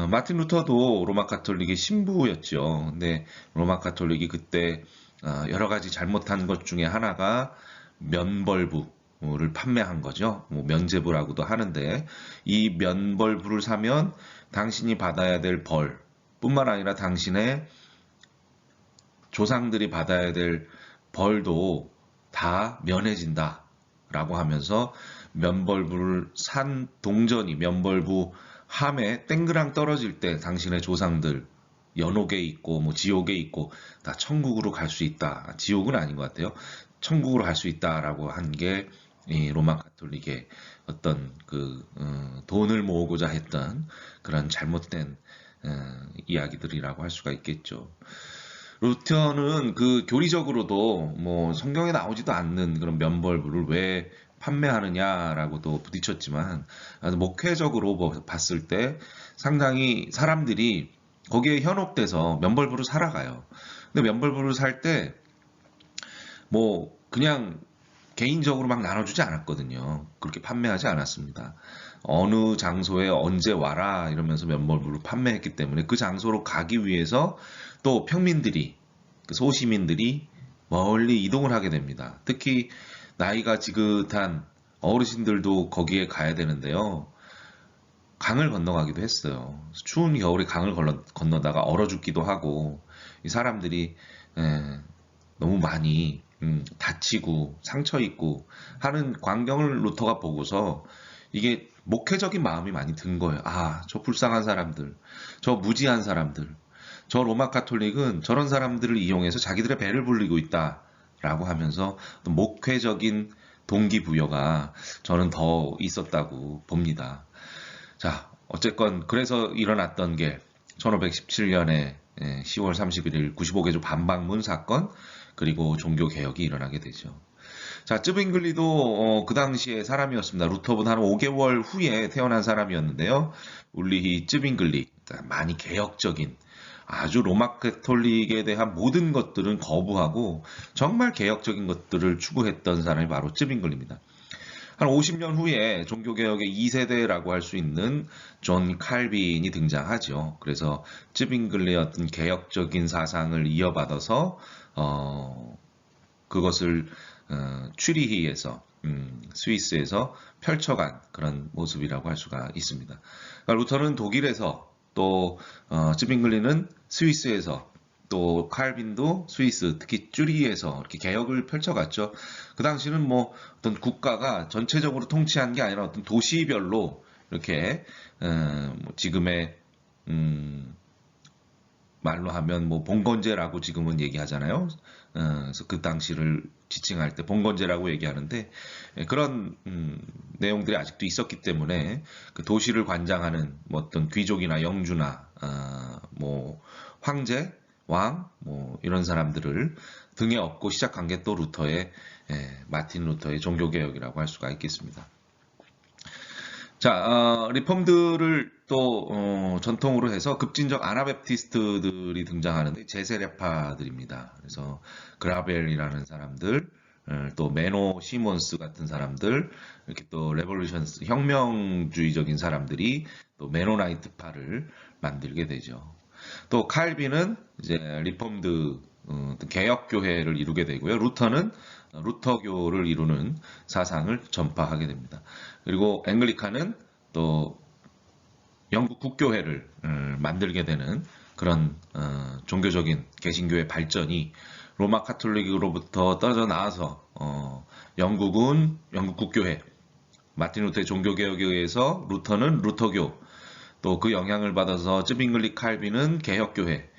마틴 루터도 로마 가톨릭의 신부였죠. 근데 로마 가톨릭이 그때 여러 가지 잘못한 것 중에 하나가 면벌부를 판매한 거죠. 뭐 면제부라고도 하는데 이 면벌부를 사면 당신이 받아야 될 벌 뿐만 아니라 당신의 조상들이 받아야 될 벌도 다 면해진다 라고 하면서 면벌부를 산 동전이 면벌부 함에 땡그랑 떨어질 때 당신의 조상들 연옥에 있고 뭐 지옥에 있고 다 천국으로 갈 수 있다. 지옥은 아닌 것 같아요. 천국으로 갈 수 있다라고 한 게 로마 가톨릭의 어떤 돈을 모으고자 했던 그런 잘못된 이야기들이라고 할 수가 있겠죠. 루터는 그 교리적으로도 뭐 성경에 나오지도 않는 그런 면벌부를 왜 판매하느냐라고도 부딪혔지만 목회적으로 봤을 때 상당히 사람들이 거기에 현혹돼서 면벌부를 살아가요. 근데 면벌부를 살 때 뭐 그냥 개인적으로 막 나눠주지 않았거든요. 그렇게 판매하지 않았습니다. 어느 장소에 언제 와라 이러면서 면벌부를 판매했기 때문에 그 장소로 가기 위해서 또 평민들이, 그 소시민들이 멀리 이동을 하게 됩니다. 특히 나이가 지긋한 어르신들도 거기에 가야 되는데요. 강을 건너가기도 했어요. 추운 겨울에 강을 건너다가 얼어 죽기도 하고, 이 사람들이 에, 너무 많이 다치고 상처 입고 하는 광경을 루터가 보고서 이게 목회적인 마음이 많이 든 거예요. 아, 저 불쌍한 사람들, 저 무지한 사람들, 저 로마 카톨릭은 저런 사람들을 이용해서 자기들의 배를 불리고 있다라고 하면서 또 목회적인 동기부여가 저는 더 있었다고 봅니다. 자, 어쨌건 그래서 일어났던 게 1517년에 10월 31일 95개조 반박문 사건, 그리고 종교개혁이 일어나게 되죠. 자, 쯔빙글리도 그 당시에 사람이었습니다. 루터보다 한 5개월 후에 태어난 사람이었는데요. 울리히 쯔빙글리, 많이 개혁적인, 아주 로마 카톨릭에 대한 모든 것들은 거부하고 정말 개혁적인 것들을 추구했던 사람이 바로 쯔빙글리입니다. 한 50년 후에 종교개혁의 2세대라고 할 수 있는 존 칼빈이 등장하죠. 그래서 쯔빙글리의 어떤 개혁적인 사상을 이어받아서 그것을 취리히에서 스위스에서 펼쳐간 그런 모습이라고 할 수가 있습니다. 그러니까 루터는 독일에서 또 쯔빙글리는 스위스에서 또 칼빈도 스위스, 특히 쭈리히에서 이렇게 개혁을 펼쳐갔죠. 그 당시는 뭐 어떤 국가가 전체적으로 통치한 게 아니라 어떤 도시별로 이렇게 뭐 지금의 말로 하면 뭐 봉건제라고 지금은 얘기하잖아요. 그래서 그 당시를 지칭할 때 봉건제라고 얘기하는데 그런 내용들이 아직도 있었기 때문에 그 도시를 관장하는 뭐 어떤 귀족이나 영주나 뭐 황제, 왕, 뭐 이런 사람들을 등에 업고 시작한 게 또 루터의 마틴 루터의 종교개혁이라고 할 수가 있겠습니다. 자, 리폼들을 또 전통으로 해서 급진적 아나베프티스트들이 등장하는데 제세례파들입니다. 그래서 그라벨이라는 사람들, 또 메노 시몬스 같은 사람들, 이렇게 또 레볼루션스 혁명주의적인 사람들이 또 메노나이트파를 만들게 되죠. 또 칼빈은 이제 리폼드 개혁교회를 이루게 되고요. 루터는 루터교를 이루는 사상을 전파하게 됩니다. 그리고 앵글리칸은 또 영국 국교회를 만들게 되는 그런 종교적인 개신교의 발전이 로마 카톨릭으로부터 떨어져 나와서 영국은 영국 국교회, 마틴 루터의 종교개혁에 의해서 루터는 루터교, 또 그 영향을 받아서 쯔빙글리 칼빈은 개혁교회,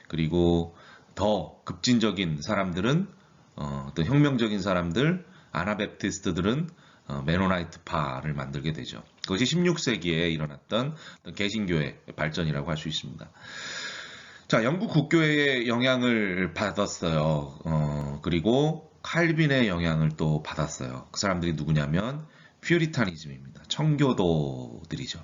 그리고 더 급진적인 사람들은 또 혁명적인 사람들, 아나베프티스트들은 메노나이트파를 만들게 되죠. 그것이 16세기에 일어났던 개신교의 발전이라고 할 수 있습니다. 자, 영국 국교회의 영향을 받았어요. 그리고 칼빈의 영향을 또 받았어요. 그 사람들이 누구냐면 퓨리타니즘입니다. 청교도들이죠.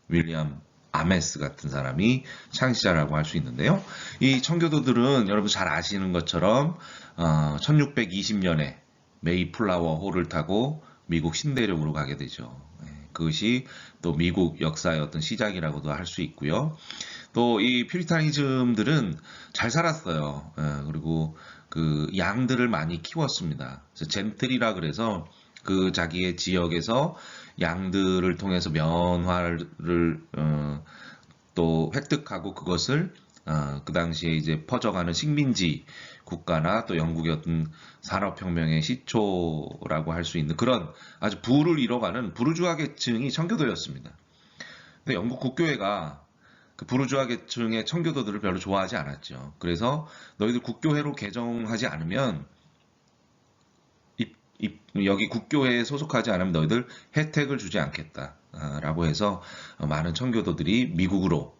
윌리엄 아메스 같은 사람이 창시자라고 할 수 있는데요. 이 청교도들은 여러분 잘 아시는 것처럼 1620년에 메이플라워 호를 타고 미국 신대륙으로 가게 되죠. 그것이 또 미국 역사의 어떤 시작이라고도 할 수 있고요. 또 이 퓨리타니즘들은 잘 살았어요. 그리고 그 양들을 많이 키웠습니다. 젠틀이라 그래서 그 자기의 지역에서 양들을 통해서 면화를 또 획득하고 그것을 그 당시에 이제 퍼져가는 식민지 국가나 또 영국의 어떤 산업혁명의 시초라고 할 수 있는 그런 아주 부를 이뤄가는 부르주아 계층이 청교도였습니다. 근데 영국 국교회가 그 부르주아 계층의 청교도들을 별로 좋아하지 않았죠. 그래서 너희들 국교회로 개정하지 않으면 여기 국교회에 소속하지 않으면 너희들 혜택을 주지 않겠다. 라고 해서 많은 청교도들이 미국으로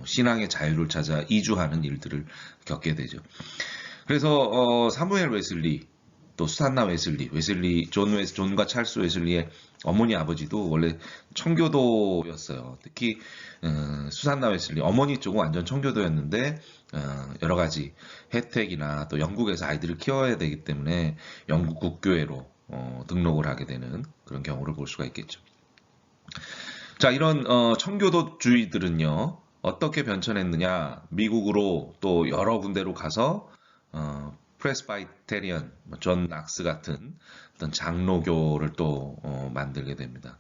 신앙의 자유를 찾아 이주하는 일들을 겪게 되죠. 그래서 사무엘 웨슬리, 또 수산나 웨슬리, 존과 찰스 웨슬리의 어머니 아버지도 원래 청교도였어요. 특히 수산나 웨슬리 어머니 쪽은 완전 청교도였는데 여러 가지 혜택이나 또 영국에서 아이들을 키워야 되기 때문에 영국 국교회로 등록을 하게 되는 그런 경우를 볼 수가 있겠죠. 자, 이런 청교도주의들은요 어떻게 변천했느냐? 미국으로 또 여러 군데로 가서 프레스바이테리언, 존 낙스 같은 어떤 장로교를 또 만들게 됩니다.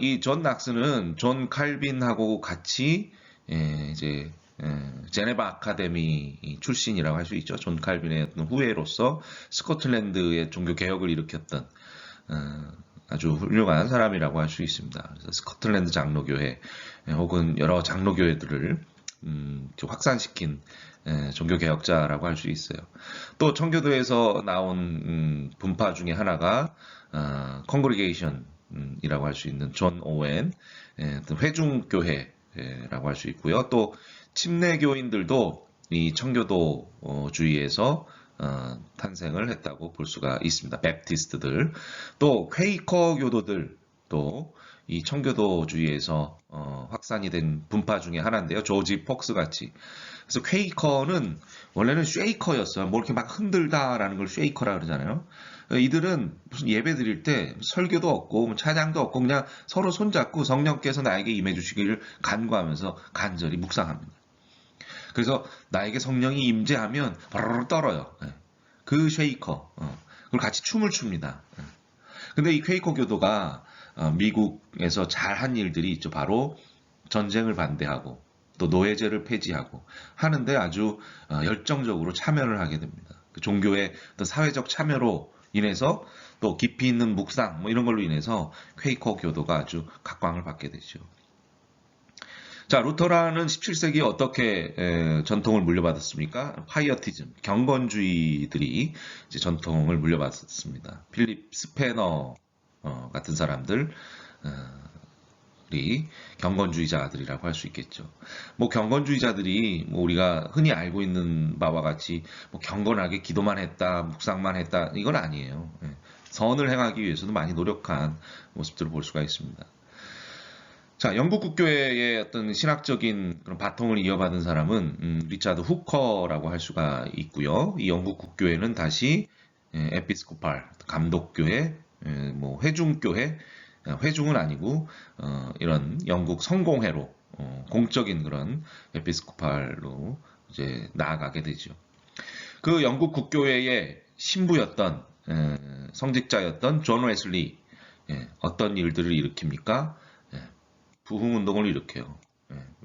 이 존 낙스는 존 칼빈하고 같이 이제 제네바 아카데미 출신이라고 할 수 있죠. 존 칼빈의 어떤 후예로서 스코틀랜드의 종교 개혁을 일으켰던 아주 훌륭한 사람이라고 할 수 있습니다. 그래서 스코틀랜드 장로교회 혹은 여러 장로교회들을 확산시킨 종교 개혁자라고 할 수 있어요. 또 청교도에서 나온 분파 중에 하나가 컨그리게이션이라고 할 수 있는 존 오웬 회중교회라고 할 수 있고요. 또 침례교인들도 이 청교도주의에서 탄생을 했다고 볼 수가 있습니다. 베프티스트들, 또 퀘이커 교도들도 이 청교도주의에서 확산이 된 분파 중에 하나인데요. 조지 폭스 같이. 그래서 퀘이커는 원래는 쉐이커였어요. 뭐 이렇게 막 흔들다라는 걸 쉐이커라 그러잖아요. 이들은 무슨 예배 드릴 때 설교도 없고 뭐 찬양도 없고 그냥 서로 손잡고 성령께서 나에게 임해 주시기를 간구하면서 간절히 묵상합니다. 그래서 나에게 성령이 임재하면 바로 떨어요. 그 쉐이커. 그걸 같이 춤을 춥니다. 근데 이 퀘이커 교도가 미국에서 잘한 일들이 있죠. 바로 전쟁을 반대하고 또 노예제를 폐지하고 하는데 아주 열정적으로 참여를 하게 됩니다. 그 종교의 어떤 사회적 참여로 인해서 또 깊이 있는 묵상 뭐 이런 걸로 인해서 퀘이커 교도가 아주 각광을 받게 되죠. 자, 루터란은 17세기에 어떻게 전통을 물려받았습니까? 파이어티즘, 경건주의들이 이제 전통을 물려받았습니다. 필립 스페너 같은 사람들이 경건주의자들이라고 할 수 있겠죠. 뭐 경건주의자들이 뭐 우리가 흔히 알고 있는 바와 같이 뭐 경건하게 기도만 했다, 묵상만 했다 이건 아니에요. 선을 행하기 위해서도 많이 노력한 모습들을 볼 수가 있습니다. 자, 영국 국교회의 어떤 신학적인 그런 바통을 이어받은 사람은 리차드 후커라고 할 수가 있고요. 이 영국 국교회는 다시 에피스코팔 감독교회, 뭐 회중교회, 회중은 아니고 이런 영국 성공회로 공적인 그런 에피스코팔로 이제 나아가게 되죠. 그 영국 국교회의 신부였던 성직자였던 존 웨슬리 어떤 일들을 일으킵니까? 부흥운동을 일으켜요.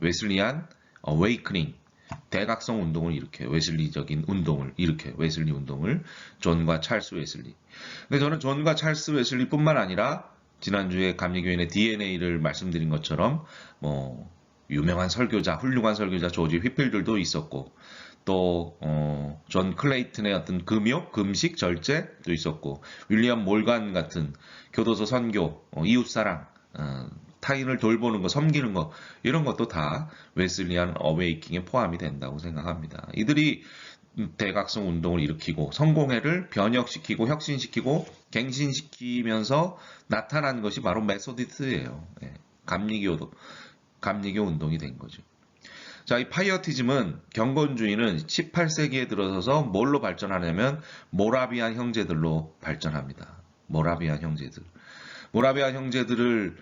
웨슬리안 어웨이크닝, 대각성 운동을 일으켜요. 웨슬리적인 운동을 일으켜요. 웨슬리 운동을 존과 찰스 웨슬리. 근데 저는 존과 찰스 웨슬리뿐만 아니라 지난주에 감리교인의 DNA를 말씀드린 것처럼 뭐 유명한 설교자, 훌륭한 설교자 조지 휘필들도 있었고 또 존 클레이튼의 어떤 금욕, 금식, 절제도 있었고 윌리엄 몰간 같은 교도소 선교, 이웃사랑, 타인을 돌보는 거, 섬기는 거 이런 것도 다 웨슬리안 어웨이킹에 포함이 된다고 생각합니다. 이들이 대각성 운동을 일으키고 성공회를 변혁시키고 혁신시키고 갱신시키면서 나타난 것이 바로 메소디스트예요. 감리교 운동이 된 거죠. 자, 이 파이어티즘은 경건주의는 18세기에 들어서서 뭘로 발전하냐면 모라비안 형제들로 발전합니다. 모라비안 형제들을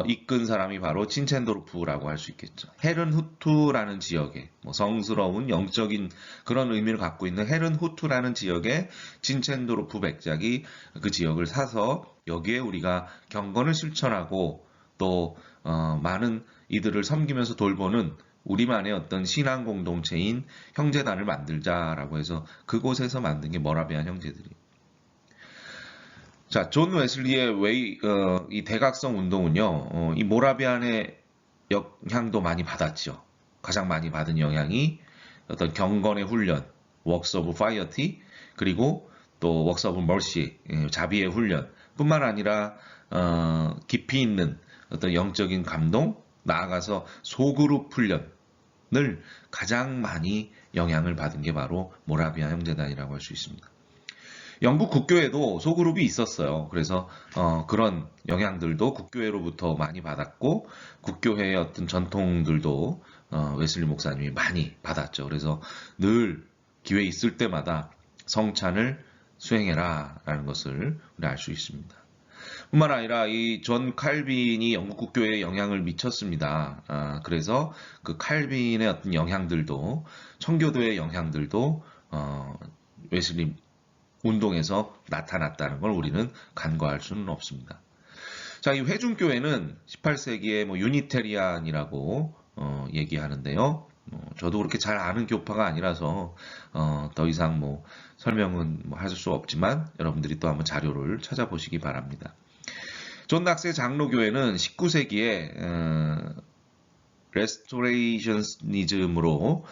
이끈 사람이 바로 친첸도르프라고 할 수 있겠죠. 헤른후트라는 지역에 성스러운 영적인 그런 의미를 갖고 있는 헤른후트라는 지역에 친첸도르프 백작이 그 지역을 사서 여기에 우리가 경건을 실천하고 또 많은 이들을 섬기면서 돌보는 우리만의 어떤 신앙 공동체인 형제단을 만들자라고 해서 그곳에서 만든 게 모라비안 형제들이에요. 자, 존 웨슬리의 이 대각성 운동은요, 이 모라비안의 영향도 많이 받았죠. 가장 많이 받은 영향이 어떤 경건의 훈련, Works of Piety, 그리고 또 Works of Mercy, 자비의 훈련, 뿐만 아니라 깊이 있는 어떤 영적인 감동, 나아가서 소그룹 훈련을 가장 많이 영향을 받은 게 바로 모라비아 형제단이라고 할 수 있습니다. 영국 국교회도 소그룹이 있었어요. 그래서 그런 영향들도 국교회로부터 많이 받았고 국교회의 어떤 전통들도 웨슬리 목사님이 많이 받았죠. 그래서 늘 기회 있을 때마다 성찬을 수행해라 라는 것을 우리 알 수 있습니다. 뿐만 아니라 이 존 칼빈이 영국 국교회에 영향을 미쳤습니다. 그래서 그 칼빈의 어떤 영향들도 청교도의 영향들도 웨슬리 운동에서 나타났다는 걸 우리는 간과할 수는 없습니다. 자, 이 회중교회는 18세기에 뭐 유니테리안이라고 얘기하는데요. 저도 그렇게 잘 아는 교파가 아니라서 더 이상 뭐 설명은 뭐 할 수 없지만 여러분들이 또 한번 자료를 찾아보시기 바랍니다. 존 낙스의 장로교회는 19세기에 레스토레이션니즘으로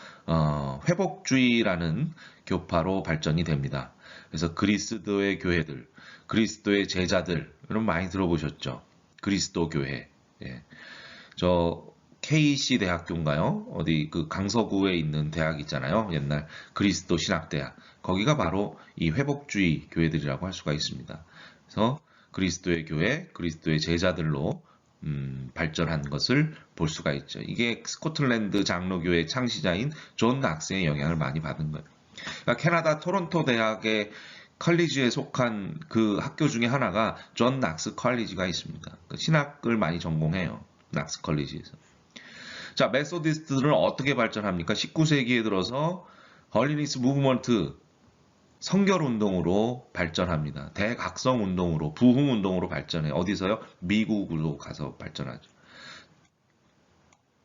회복주의라는 교파로 발전이 됩니다. 그래서 그리스도의 교회들, 그리스도의 제자들, 여러분 많이 들어보셨죠? 그리스도 교회. 예. 저 KC 대학교인가요? 어디 그 강서구에 있는 대학 있잖아요. 옛날 그리스도 신학대학. 거기가 바로 이 회복주의 교회들이라고 할 수가 있습니다. 그래서 그리스도의 교회, 그리스도의 제자들로 발전한 것을 볼 수가 있죠. 이게 스코틀랜드 장로교회 창시자인 존 낙스의 영향을 많이 받은 거예요. 그러니까 캐나다 토론토 대학의 컬리지에 속한 그 학교 중에 하나가 존 낙스 컬리지가 있습니다. 신학을 많이 전공해요. 낙스 컬리지에서. 자, 메소디스트들은 어떻게 발전합니까? 19세기에 들어서 헐리니스 무브먼트 성결 운동으로 발전합니다. 대각성 운동으로, 부흥 운동으로 발전해요. 어디서요? 미국으로 가서 발전하죠.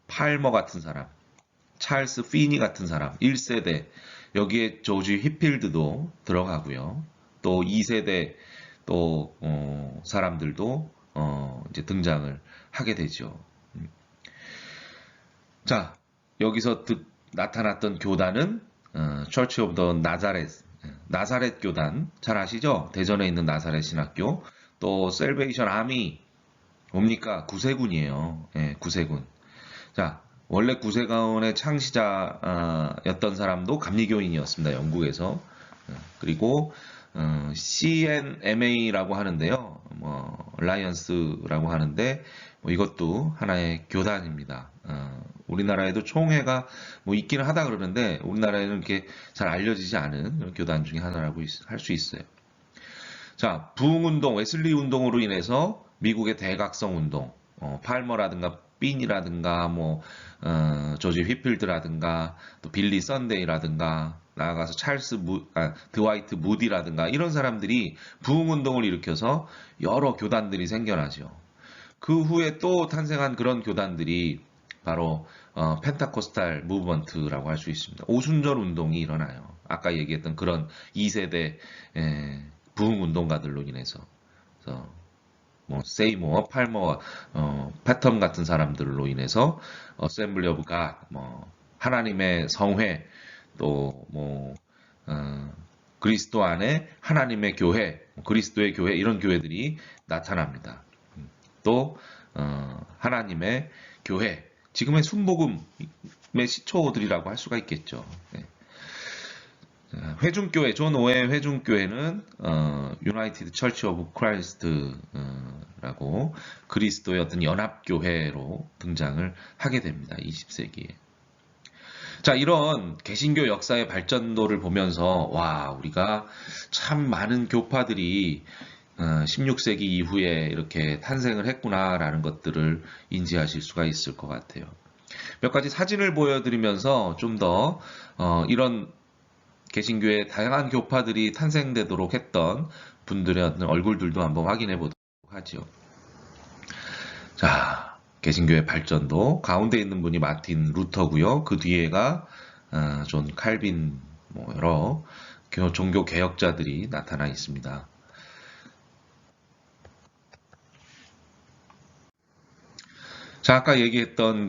팔머 같은 사람, 찰스 피니 같은 사람, 1세대, 여기에 조지 휘필드도 들어가고요. 또 2세대 또 사람들도 이제 등장을 하게 되죠. 자, 여기서 나타났던 교단은 처치 오브 더 나사렛 교단 잘 아시죠? 대전에 있는 나사렛 신학교. 또 셀베이션 아미 뭡니까? 구세군이에요. 예, 구세군. 자, 원래 구세군의 창시자였던 사람도 감리교인이었습니다. 영국에서. 그리고 CNMA라고 하는데요. 뭐 라이언스라고 하는데 뭐 이것도 하나의 교단입니다. 우리나라에도 총회가 뭐 있기는 하다 그러는데 우리나라에는 이렇게 잘 알려지지 않은 교단 중에 하나라고 할 수 있어요. 자, 부흥운동, 웨슬리 운동으로 인해서 미국의 대각성 운동, 팔머라든가 빈이라든가 뭐 조지 휘필드라든가 또 빌리 선데이라든가 나아가서 드와이트 무디라든가 이런 사람들이 부흥운동을 일으켜서 여러 교단들이 생겨나죠. 그 후에 또 탄생한 그런 교단들이 바로 펜타코스탈 무브먼트라고 할 수 있습니다. 오순절 운동이 일어나요. 아까 얘기했던 그런 2세대 부흥 운동가들로 인해서. 그래서 뭐 세이모어, 팔머, 패턴 같은 사람들로 인해서 어셈블리 오브 갓, 뭐 하나님의 성회, 또 뭐 그리스도 안에 하나님의 교회, 그리스도의 교회 이런 교회들이 나타납니다. 또 하나님의 교회, 지금의 순복음의 시초들이라고 할 수가 있겠죠. 네. 회중교회, 존 오의 회중교회는 유나이티드 처치 오브 크라이스트라고 그리스도의 어떤 연합교회로 등장을 하게 됩니다. 20세기에. 자, 이런 개신교 역사의 발전도를 보면서 와, 우리가 참 많은 교파들이 16세기 이후에 이렇게 탄생을 했구나라는 것들을 인지하실 수가 있을 것 같아요. 몇 가지 사진을 보여드리면서 좀 더 이런 개신교의 다양한 교파들이 탄생되도록 했던 분들의 어떤 얼굴들도 한번 확인해 보도록 하죠. 자, 개신교의 발전도 가운데 있는 분이 마틴 루터고요. 그 뒤에가 존 칼빈, 뭐 여러 종교 개혁자들이 나타나 있습니다. 자, 아까 얘기했던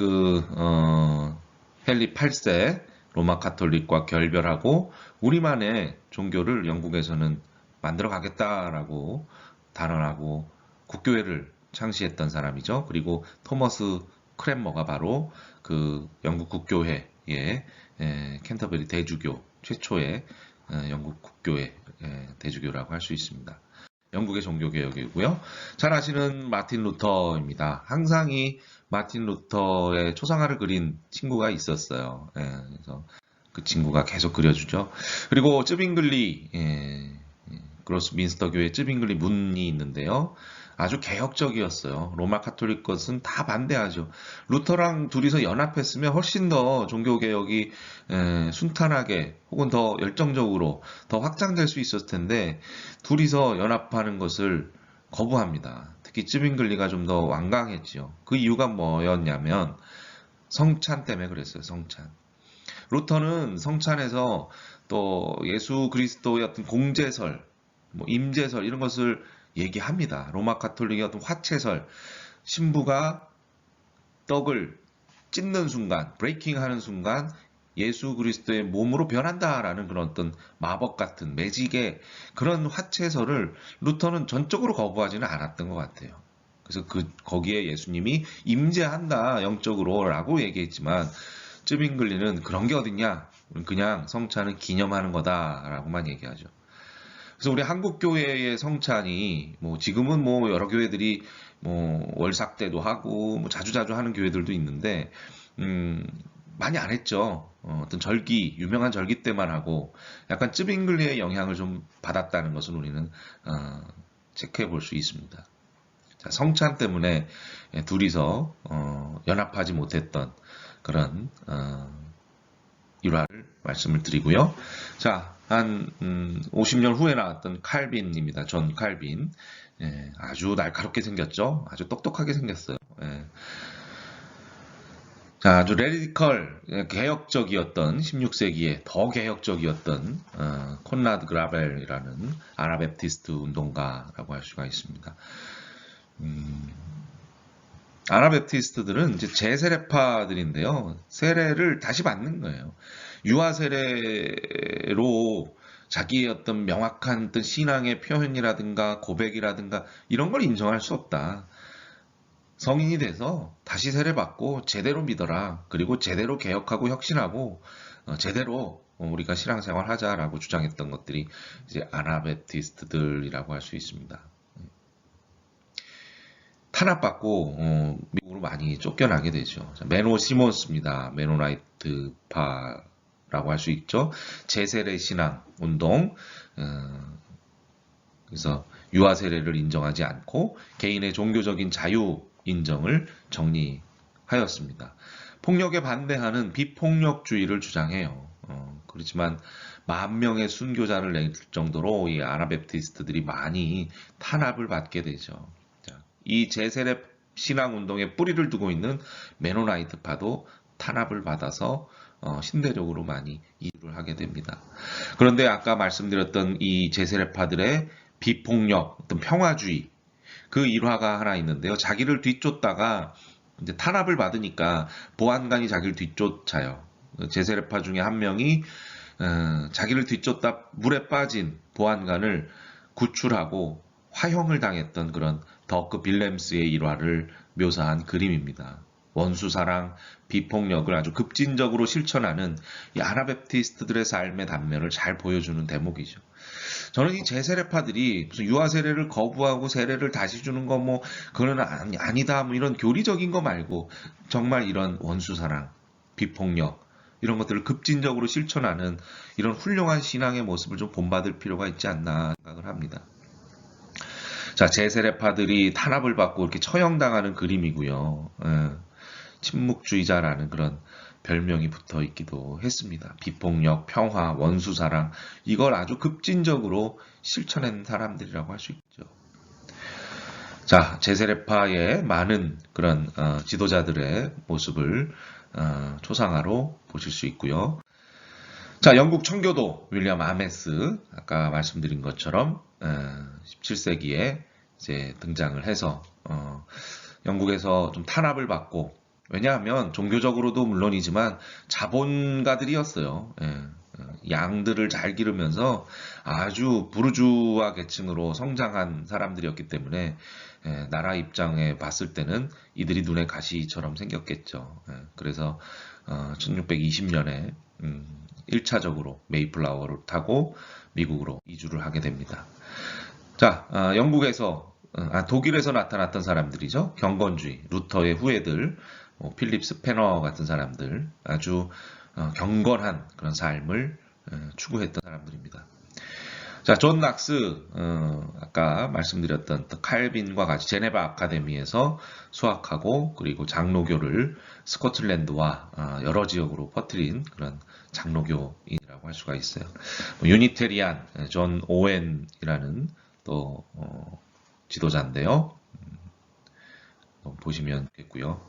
헨리 8세 로마 카톨릭과 결별하고 우리만의 종교를 영국에서는 만들어 가겠다라고 단언하고 국교회를 창시했던 사람이죠. 그리고 토머스 크랜머가 바로 그 영국 국교회의 캔터베리 대주교 최초의 영국 국교회 대주교라고 할 수 있습니다. 영국의 종교개혁이고요. 잘 아시는 마틴 루터입니다. 항상 이 마틴 루터의 초상화를 그린 친구가 있었어요. 그래서 그 친구가 계속 그려주죠. 그리고 쯔빙글리 그로스민스터 교회 쯔빙글리 문이 있는데요. 아주 개혁적이었어요. 로마 카톨릭 것은 다 반대하죠. 루터랑 둘이서 연합했으면 훨씬 더 종교개혁이 순탄하게 혹은 더 열정적으로 더 확장될 수 있었을 텐데 둘이서 연합하는 것을 거부합니다. 특히 쯔빙글리가 좀 더 완강했지요. 그 이유가 뭐였냐면 성찬 때문에 그랬어요. 성찬. 루터는 성찬에서 또 예수 그리스도의 어떤 공제설, 뭐 임제설 이런 것을 얘기합니다. 로마 카톨릭의 어떤 화채설, 신부가 떡을 찢는 순간, 브레이킹하는 순간 예수 그리스도의 몸으로 변한다라는 그런 어떤 마법 같은 매직의 그런 화채설을 루터는 전적으로 거부하지는 않았던 것 같아요. 그래서 거기에 예수님이 임재한다 영적으로라고 얘기했지만 쯔빙글리는 그런 게 어딨냐? 그냥 성찬은 기념하는 거다라고만 얘기하죠. 그래서 우리 한국 교회의 성찬이 뭐 지금은 뭐 여러 교회들이 뭐 월삭 때도 하고 뭐 자주자주 하는 교회들도 있는데 많이 안 했죠. 어떤 절기 유명한 절기 때만 하고 약간 쯔빙글리의 영향을 좀 받았다는 것은 우리는 체크해 볼 수 있습니다. 자, 성찬 때문에 둘이서 연합하지 못했던 그런 일화를 말씀을 드리고요. 자, 한 50년 후에 나왔던 칼빈입니다. 존 칼빈. 아주 날카롭게 생겼죠. 아주 똑똑하게 생겼어요. 자, 아주 레디컬 개혁적이었던 16세기에 더 개혁적이었던 콘라드 그라벨이라는 아나베프티스트 운동가라고 할 수가 있습니다. 아나베프티스트들은 이제 재세례파들인데요. 세례를 다시 받는 거예요. 유아 세례로 자기의 어떤 명확한 어떤 신앙의 표현이라든가 고백이라든가 이런 걸 인정할 수 없다. 성인이 돼서 다시 세례받고 제대로 믿어라. 그리고 제대로 개혁하고 혁신하고 제대로 우리가 신앙생활 하자라고 주장했던 것들이 이제 아나베프티스트들이라고 할 수 있습니다. 탄압받고 미국으로 많이 쫓겨나게 되죠. 메노 시몬스입니다. 메노나이트파라고 할 수 있죠. 제세례 신앙 운동. 그래서 유아 세례를 인정하지 않고 개인의 종교적인 자유 인정을 정리하였습니다. 폭력에 반대하는 비폭력주의를 주장해요. 그렇지만 10,000명의 순교자를 낼 정도로 이 아나베프티스트들이 많이 탄압을 받게 되죠. 이 제세례 신앙운동에 뿌리를 두고 있는 메노나이트파도 탄압을 받아서 신대적으로 많이 이주를 하게 됩니다. 그런데 아까 말씀드렸던 이 제세례파들의 비폭력, 어떤 평화주의 그 일화가 하나 있는데요. 자기를 뒤쫓다가 이제 탄압을 받으니까 보안관이 자기를 뒤쫓아요. 제세례파 중에 한 명이 자기를 뒤쫓다 물에 빠진 보안관을 구출하고 화형을 당했던 그런 더크 빌렘스의 일화를 묘사한 그림입니다. 원수사랑, 비폭력을 아주 급진적으로 실천하는 이 아나베프티스트들의 삶의 단면을 잘 보여주는 대목이죠. 저는 이 제세례파들이 무슨 유아 세례를 거부하고 세례를 다시 주는 거 뭐 그건 아니다 뭐 이런 교리적인 거 말고 정말 이런 원수사랑, 비폭력 이런 것들을 급진적으로 실천하는 이런 훌륭한 신앙의 모습을 좀 본받을 필요가 있지 않나 생각을 합니다. 자, 제세례파들이 탄압을 받고 이렇게 처형당하는 그림이고요. 침묵주의자라는 그런 별명이 붙어 있기도 했습니다. 비폭력, 평화, 원수사랑 이걸 아주 급진적으로 실천한 사람들이라고 할 수 있죠. 자, 제세례파의 많은 그런 지도자들의 모습을 초상화로 보실 수 있고요. 자, 영국 청교도 윌리엄 아메스 아까 말씀드린 것처럼 17세기에 이제 등장을 해서 영국에서 좀 탄압을 받고 왜냐하면 종교적으로도 물론이지만 자본가들이었어요. 양들을 잘 기르면서 아주 부르주아 계층으로 성장한 사람들이었기 때문에 나라 입장에 봤을 때는 이들이 눈에 가시처럼 생겼겠죠. 그래서 1620년에 1차적으로 메이플라워를 타고 미국으로 이주를 하게 됩니다. 자, 독일에서 나타났던 사람들이죠. 경건주의, 루터의 후예들, 필립 스페너 같은 사람들, 아주 경건한 그런 삶을 추구했던 사람들입니다. 자, 존 낙스, 아까 말씀드렸던 칼빈과 같이 제네바 아카데미에서 수학하고 그리고 장로교를 스코틀랜드와 여러 지역으로 퍼뜨린 그런 장로교인이라고 할 수가 있어요. 유니테리안 존 오웬이라는 또 지도자인데요. 보시면 되겠고요.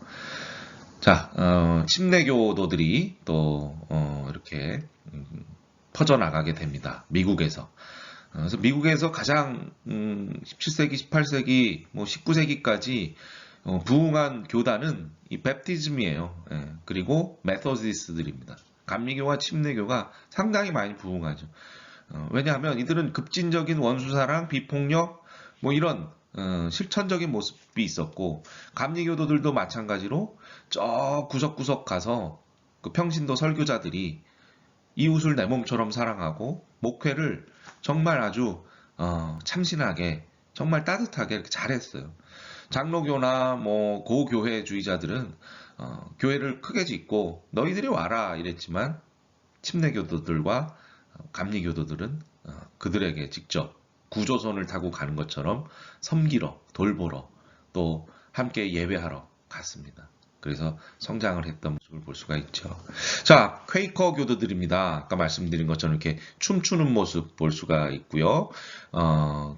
자, 침례교도들이 또 이렇게 퍼져나가게 됩니다. 미국에서. 그래서 미국에서 가장 17세기, 18세기, 뭐 19세기까지 부흥한 교단은 이 베프티즘이에요. 그리고 메소디스트들입니다. 감리교와 침례교가 상당히 많이 부흥하죠. 왜냐하면 이들은 급진적인 원수사랑, 비폭력, 뭐 이런 실천적인 모습이 있었고, 감리교도들도 마찬가지로 저 구석구석 가서 그 평신도 설교자들이 이웃을 내 몸처럼 사랑하고 목회를 정말 아주 참신하게 정말 따뜻하게 이렇게 잘했어요. 장로교나 뭐 고교회주의자들은 교회를 크게 짓고 너희들이 와라 이랬지만 침례교도들과 감리교도들은 그들에게 직접 구조선을 타고 가는 것처럼 섬기러, 돌보러, 또 함께 예배하러 갔습니다. 그래서 성장을 했던 모습을 볼 수가 있죠. 자, 퀘이커 교도들입니다. 아까 말씀드린 것처럼 이렇게 춤추는 모습 볼 수가 있고요.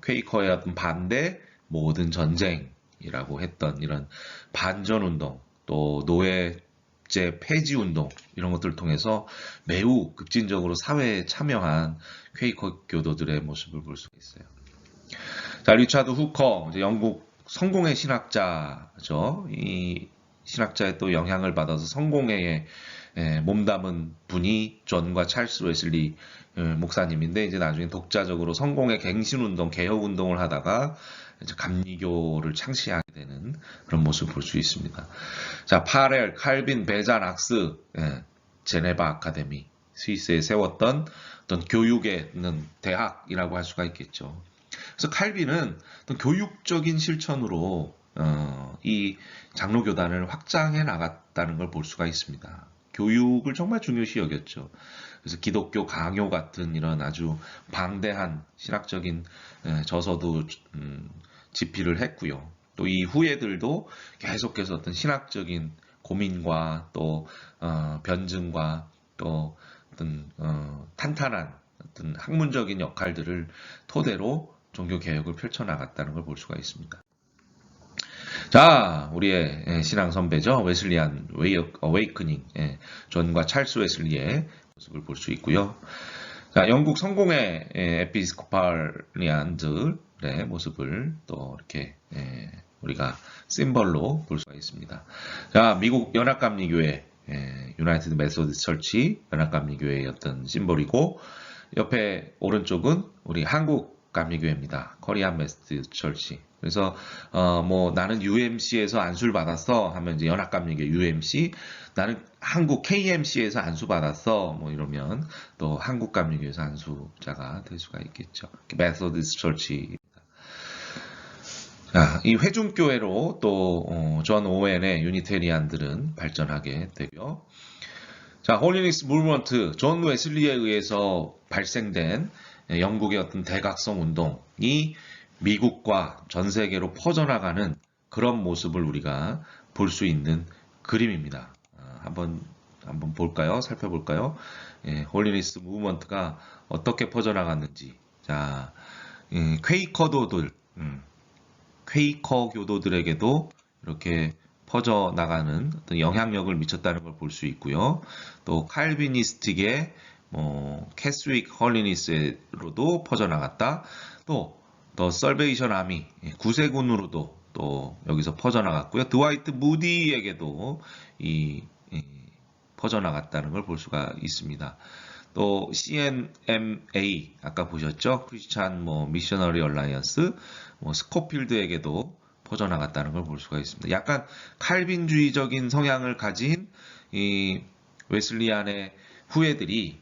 퀘이커의 어떤 반대, 모든 전쟁이라고 했던 이런 반전운동, 또 노예제 폐지운동 이런 것들을 통해서 매우 급진적으로 사회에 참여한 퀘이커 교도들의 모습을 볼 수가 있어요. 자, 리차드 후커, 이제 영국 성공의 신학자죠. 이 신학자의 또 영향을 받아서 성공회에 몸담은 분이 존과 찰스 웨슬리 목사님인데 이제 나중에 독자적으로 성공의 갱신운동, 개혁운동을 하다가 이제 감리교를 창시하게 되는 그런 모습을 볼 수 있습니다. 자, 파렐, 칼빈, 베잔, 악스, 제네바 아카데미, 스위스에 세웠던 어떤 교육에 있는 대학이라고 할 수가 있겠죠. 그래서 칼빈은 어떤 교육적인 실천으로 이 장로교단을 확장해 나갔다는 걸 볼 수가 있습니다. 교육을 정말 중요시 여겼죠. 그래서 기독교 강요 같은 이런 아주 방대한 신학적인 저서도 집필을 했고요. 또 이 후예들도 계속해서 어떤 신학적인 고민과 또 변증과 또 어떤 탄탄한 어떤 학문적인 역할들을 토대로 종교 개혁을 펼쳐나갔다는 걸 볼 수가 있습니다. 자, 우리의 신앙 선배죠. 웨슬리안 어웨이크닝, 존과 찰스 웨슬리의 모습을 볼 수 있고요. 자, 영국 성공의 에피스코팔리안들의 모습을 또 이렇게 우리가 심벌로 볼 수가 있습니다. 자, 미국 연합감리교회, 유나이티드 메소디스트 철치 연합감리교회의 어떤 심벌이고, 옆에 오른쪽은 우리 한국 감리교회입니다. 코리안 메소디스트 철치. 그래서 뭐 나는 UMC에서 안수를 받았어 하면 이제 연합감리교회 UMC, 나는 한국 KMC에서 안수 받았어 뭐 이러면 또 한국 감리교회에서 안수자가 될 수가 있겠죠. 메소디스트 철치. 자, 이 회중교회로 또 존 오웬의 유니테리안들은 발전하게 되고요. 자, 홀리니스 무브먼트, 존 웨슬리에 의해서 발생된 영국의 어떤 대각성 운동이 미국과 전 세계로 퍼져나가는 그런 모습을 우리가 볼 수 있는 그림입니다. 한번 볼까요? 살펴볼까요? 홀리니스 무브먼트가 어떻게 퍼져나갔는지. 자, 퀘이커 교도들에게도 이렇게 퍼져나가는 어떤 영향력을 미쳤다는 걸 볼 수 있고요. 또 칼비니스틱의 캐스릭 홀리니스로도 퍼져나갔다. 또 더 설베이션 아미 구세군으로도 또 여기서 퍼져나갔고요. 드와이트 무디에게도 이 퍼져나갔다는 걸 볼 수가 있습니다. 또 CNMA 아까 보셨죠? 크리스찬 뭐 미셔너리 얼라이언스, 뭐 스코필드에게도 퍼져나갔다는 걸 볼 수가 있습니다. 약간 칼빈주의적인 성향을 가진 이 웨슬리안의 후예들이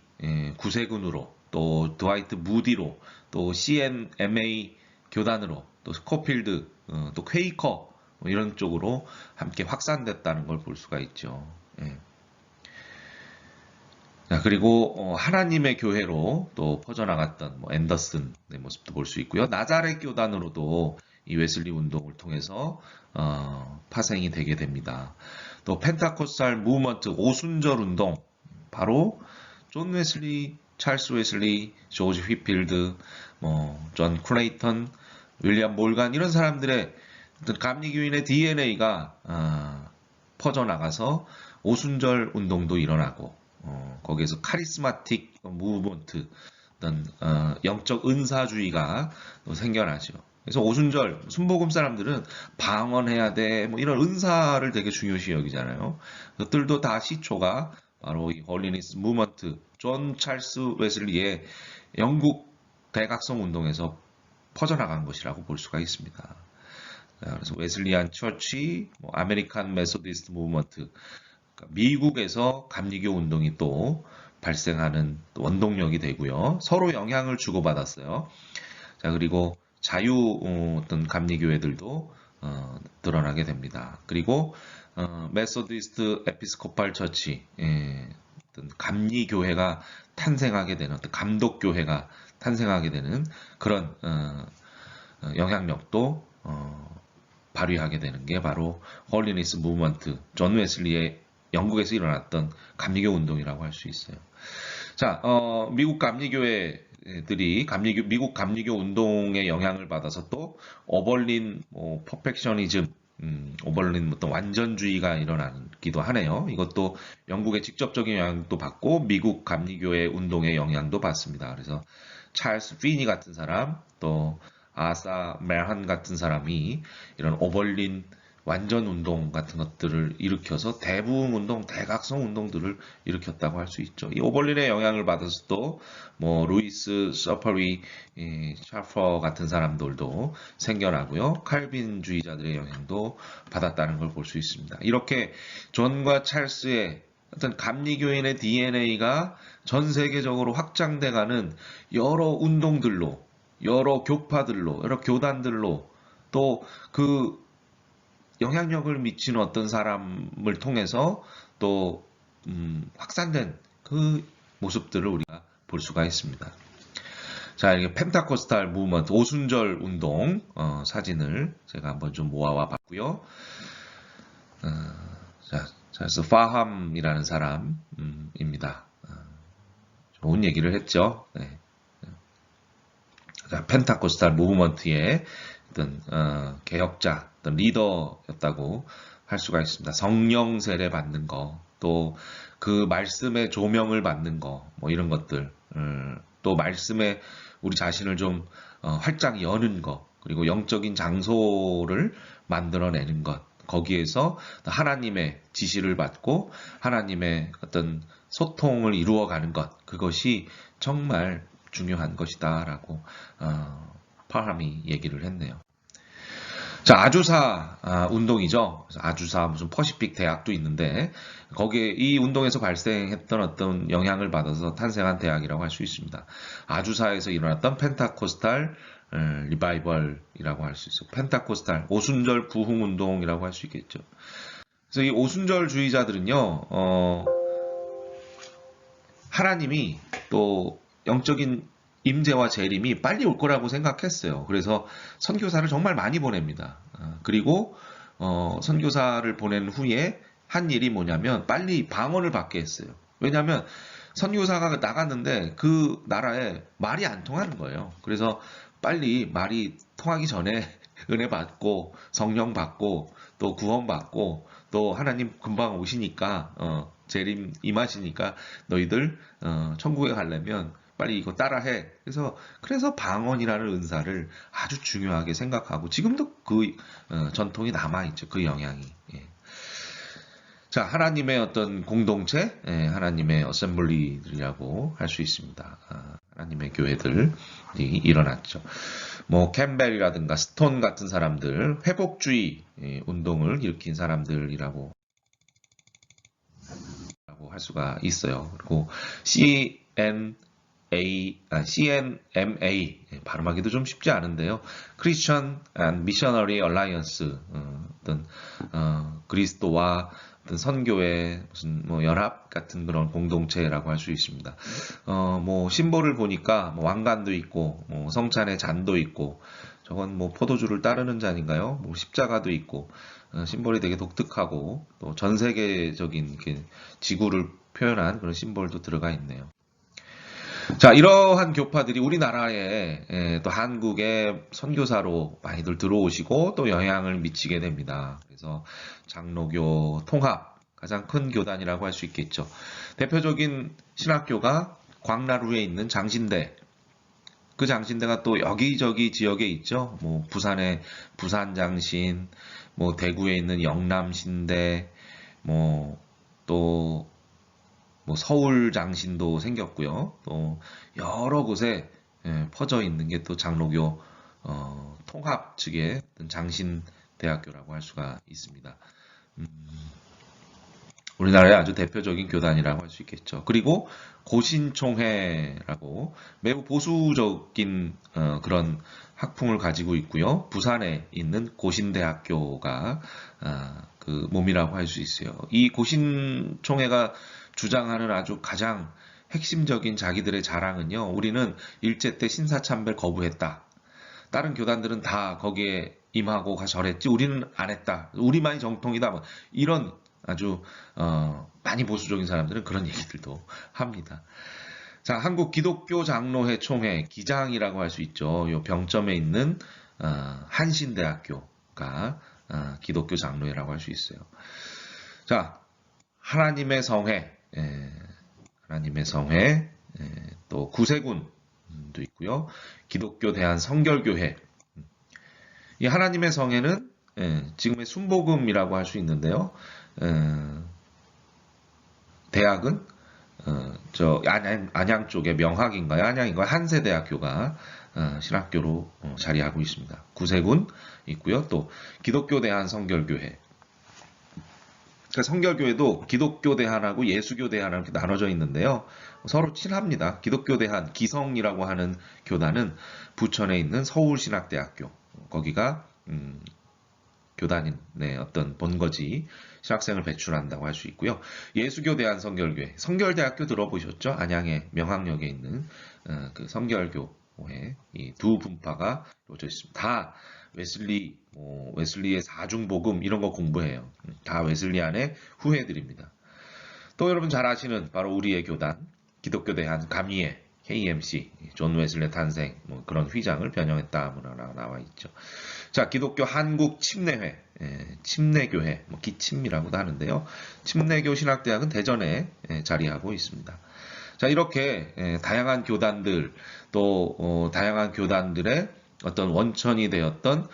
구세군으로 또 드와이트 무디로 또 CNMA 교단으로 또 스코필드 또 퀘이커 뭐 이런 쪽으로 함께 확산됐다는 걸 볼 수가 있죠. 예. 자, 그리고 하나님의 교회로 또 퍼져나갔던 뭐 앤더슨의 모습도 볼 수 있고요. 나자렛 교단으로도 이 웨슬리 운동을 통해서 파생이 되게 됩니다. 또 펜타코스탈 무브먼트 오순절 운동, 바로 존 웨슬리, 찰스 웨슬리, 조지 휘필드, 존 클레이턴, 윌리엄 몰간 이런 사람들의 어떤 감리교인의 DNA가 퍼져나가서 오순절 운동도 일어나고 거기에서 카리스마틱 무브먼트 어떤 영적 은사주의가 또 생겨나죠. 그래서 오순절 순복음 사람들은 방언해야 돼, 뭐 이런 은사를 되게 중요시 여기잖아요. 그것들도 다 시초가 바로 이 홀리니스 무브먼트, 존 찰스 웨슬리의 영국 대각성 운동에서 퍼져나간 것이라고 볼 수가 있습니다. 그래서 웨슬리안 처치, 뭐 아메리칸 메소디스트 무브먼트, 그러니까 미국에서 감리교 운동이 또 발생하는 또 원동력이 되고요. 서로 영향을 주고받았어요. 자, 그리고 자유 어떤 감리교회들도 드러나게 됩니다. 그리고 메소디스트 에피스코팔 처치, 어떤 감리교회가 탄생하게 되는, 어떤 감독교회가 탄생하게 되는 그런 영향력도 발휘하게 되는 게 바로 홀리니스 무브먼트, 존 웨슬리의 영국에서 일어났던 감리교 운동이라고 할 수 있어요. 자, 미국 감리교회들이 미국 감리교 운동의 영향을 받아서 또 오벌린 퍼펙셔니즘, 오벌린 어떤 완전주의가 일어나기도 하네요. 이것도 영국의 직접적인 영향도 받고 미국 감리교회 운동의 영향도 받습니다. 그래서 찰스 피니 같은 사람, 또 아사 멜한 같은 사람이 이런 오벌린 완전 운동 같은 것들을 일으켜서 대부흥 운동, 대각성 운동들을 일으켰다고 할 수 있죠. 이 오벌린의 영향을 받아서 또 뭐 루이스 서퍼리, 샤퍼 같은 사람들도 생겨나고요. 칼빈주의자들의 영향도 받았다는 걸 볼 수 있습니다. 이렇게 존과 찰스의 어떤 감리교인의 DNA가 전 세계적으로 확장돼가는 여러 운동들로, 여러 교파들로, 여러 교단들로 또 그 영향력을 미치는 어떤 사람을 통해서 또 확산된 그 모습들을 우리가 볼 수가 있습니다. 자, 이게 펜타코스탈 무브먼트 오순절 운동 사진을 제가 한번 좀 모아와 봤고요. 자, 그래서 파함이라는 사람입니다. 좋은 얘기를 했죠. 네. 자, 펜타코스탈 무브먼트의 어떤 개혁자, 어떤 리더였다고 할 수가 있습니다. 성령 세례 받는 거, 또 그 말씀의 조명을 받는 거, 뭐 이런 것들, 또 말씀에 우리 자신을 좀 활짝 여는 것, 그리고 영적인 장소를 만들어내는 것, 거기에서 하나님의 지시를 받고 하나님의 어떤 소통을 이루어가는 것, 그것이 정말 중요한 것이다라고 파함이 얘기를 했네요. 자, 아주사 운동이죠. 아주사 무슨 퍼시픽 대학도 있는데 거기에 이 운동에서 발생했던 어떤 영향을 받아서 탄생한 대학이라고 할 수 있습니다. 아주사에서 일어났던 펜타코스탈 리바이벌이라고 할 수 있어요. 펜타코스탈 오순절 부흥 운동이라고 할 수 있겠죠. 그래서 이 오순절주의자들은요, 하나님이 또 영적인 임재와 재림이 빨리 올 거라고 생각했어요. 그래서 선교사를 정말 많이 보냅니다. 그리고 선교사를 보낸 후에 한 일이 뭐냐면 빨리 방언을 받게 했어요. 왜냐하면 선교사가 나갔는데 그 나라에 말이 안 통하는 거예요. 그래서 빨리 말이 통하기 전에 은혜 받고 성령 받고 또 구원 받고 또 하나님 금방 오시니까 재림 임하시니까 너희들 천국에 가려면 빨리 이거 따라해. 그래서 방언이라는 은사를 아주 중요하게 생각하고 지금도 그 전통이 남아있죠. 그 영향이. 예. 자, 하나님의 어떤 공동체, 하나님의 어셈블리들이라고 할 수 있습니다. 하나님의 교회들이 일어났죠. 뭐 캠벨이라든가 스톤 같은 사람들, 회복주의 운동을 일으킨 사람들이라고 할 수가 있어요. 그리고 CNMA 발음하기도 좀 쉽지 않은데요. Christian and Missionary Alliance 어떤 그리스도와 어떤 선교의 무슨 뭐 연합 같은 그런 공동체라고 할 수 있습니다. 뭐 심볼을 보니까 뭐 왕관도 있고 뭐 성찬의 잔도 있고 저건 뭐 포도주를 따르는 잔인가요? 뭐 십자가도 있고 심볼이 되게 독특하고 또 전 세계적인 지구를 표현한 그런 심볼도 들어가 있네요. 자, 이러한 교파들이 우리나라에 또 한국의 선교사로 많이들 들어오시고 또 영향을 미치게 됩니다. 그래서 장로교 통합 가장 큰 교단이라고 할 수 있겠죠. 대표적인 신학교가 광나루에 있는 장신대. 그 장신대가 또 여기저기 지역에 있죠. 뭐 부산의 부산장신, 뭐 대구에 있는 영남신대, 또 뭐 서울 장신도 생겼고요. 또 여러 곳에 퍼져 있는 게 또 장로교 통합 측의 장신대학교라고 할 수가 있습니다. 우리나라의 아주 대표적인 교단이라고 할 수 있겠죠. 그리고 고신총회라고 매우 보수적인 그런 학풍을 가지고 있고요. 부산에 있는 고신대학교가 그 몸이라고 할 수 있어요. 이 고신총회가 주장하는 아주 가장 핵심적인 자기들의 자랑은요. 우리는 일제 때 신사참배를 거부했다. 다른 교단들은 다 거기에 임하고 절했지 우리는 안 했다. 우리만이 정통이다. 뭐 이런 아주 많이 보수적인 사람들은 그런 얘기들도 합니다. 자, 한국 기독교 장로회 총회 기장이라고 할 수 있죠. 요 병점에 있는 한신대학교가 기독교 장로회라고 할 수 있어요. 자, 하나님의 성회, 하나님의 성회, 또 구세군도 있고요. 기독교 대한 성결교회. 이 하나님의 성회는 지금의 순복음이라고 할 수 있는데요. 대학은 저 안양 쪽에 명학인가요? 안양인가요? 한세대학교가 신학교로 자리하고 있습니다. 구세군 있고요. 또 기독교 대한 성결교회. 그러니까 성결교회도 기독교 대한하고 예수교 대한하고 이렇게 나눠져 있는데요. 서로 친합니다. 기독교 대한 기성이라고 하는 교단은 부천에 있는 서울신학대학교. 거기가 교단인 어떤 본거지 신학생을 배출한다고 할 수 있고요. 예수교 대한성결교회, 성결대학교 들어보셨죠? 안양의 명학역에 있는 그 성결교회 이 두 분파가 이루어져 있습니다. 다 웨슬리의 사중복음 이런 거 공부해요. 다 웨슬리안의 후예들입니다. 또 여러분 잘 아시는 바로 우리의 교단 기독교 대한 가미에 KMC, 존 웨슬리 탄생 뭐 그런 휘장을 변형했다 나와 있죠. 자, 기독교 한국 침례회, 침례교회, 뭐 기침이라고도 하는데요. 침례교 신학대학은 대전에 자리하고 있습니다. 자, 이렇게 다양한 교단들 또 다양한 교단들의 어떤 원천이 되었던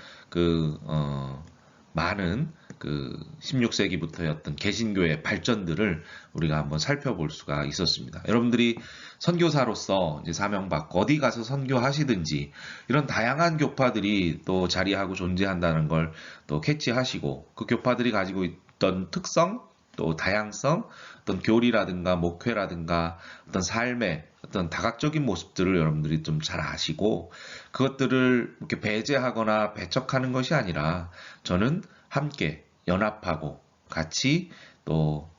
많은 16세기부터였던 개신교의 발전들을 우리가 한번 살펴볼 수가 있었습니다. 여러분들이 선교사로서 이제 사명받고 어디 가서 선교하시든지 이런 다양한 교파들이 또 자리하고 존재한다는 걸 또 캐치하시고 그 교파들이 가지고 있던 특성 또 다양성 어떤 교리라든가 목회라든가 어떤 삶의 어떤 다각적인 모습들을 여러분들이 좀 잘 아시고 그것들을 이렇게 배제하거나 배척하는 것이 아니라 저는 함께 연합하고 같이 또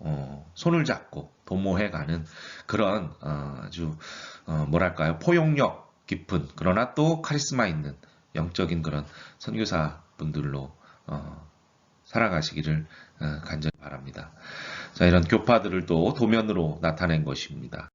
손을 잡고 도모해가는 그런 아주 뭐랄까요 포용력 깊은 그러나 또 카리스마 있는 영적인 그런 선교사 분들로 살아가시기를 간절히 바랍니다. 자, 이런 교파들을 또 도면으로 나타낸 것입니다.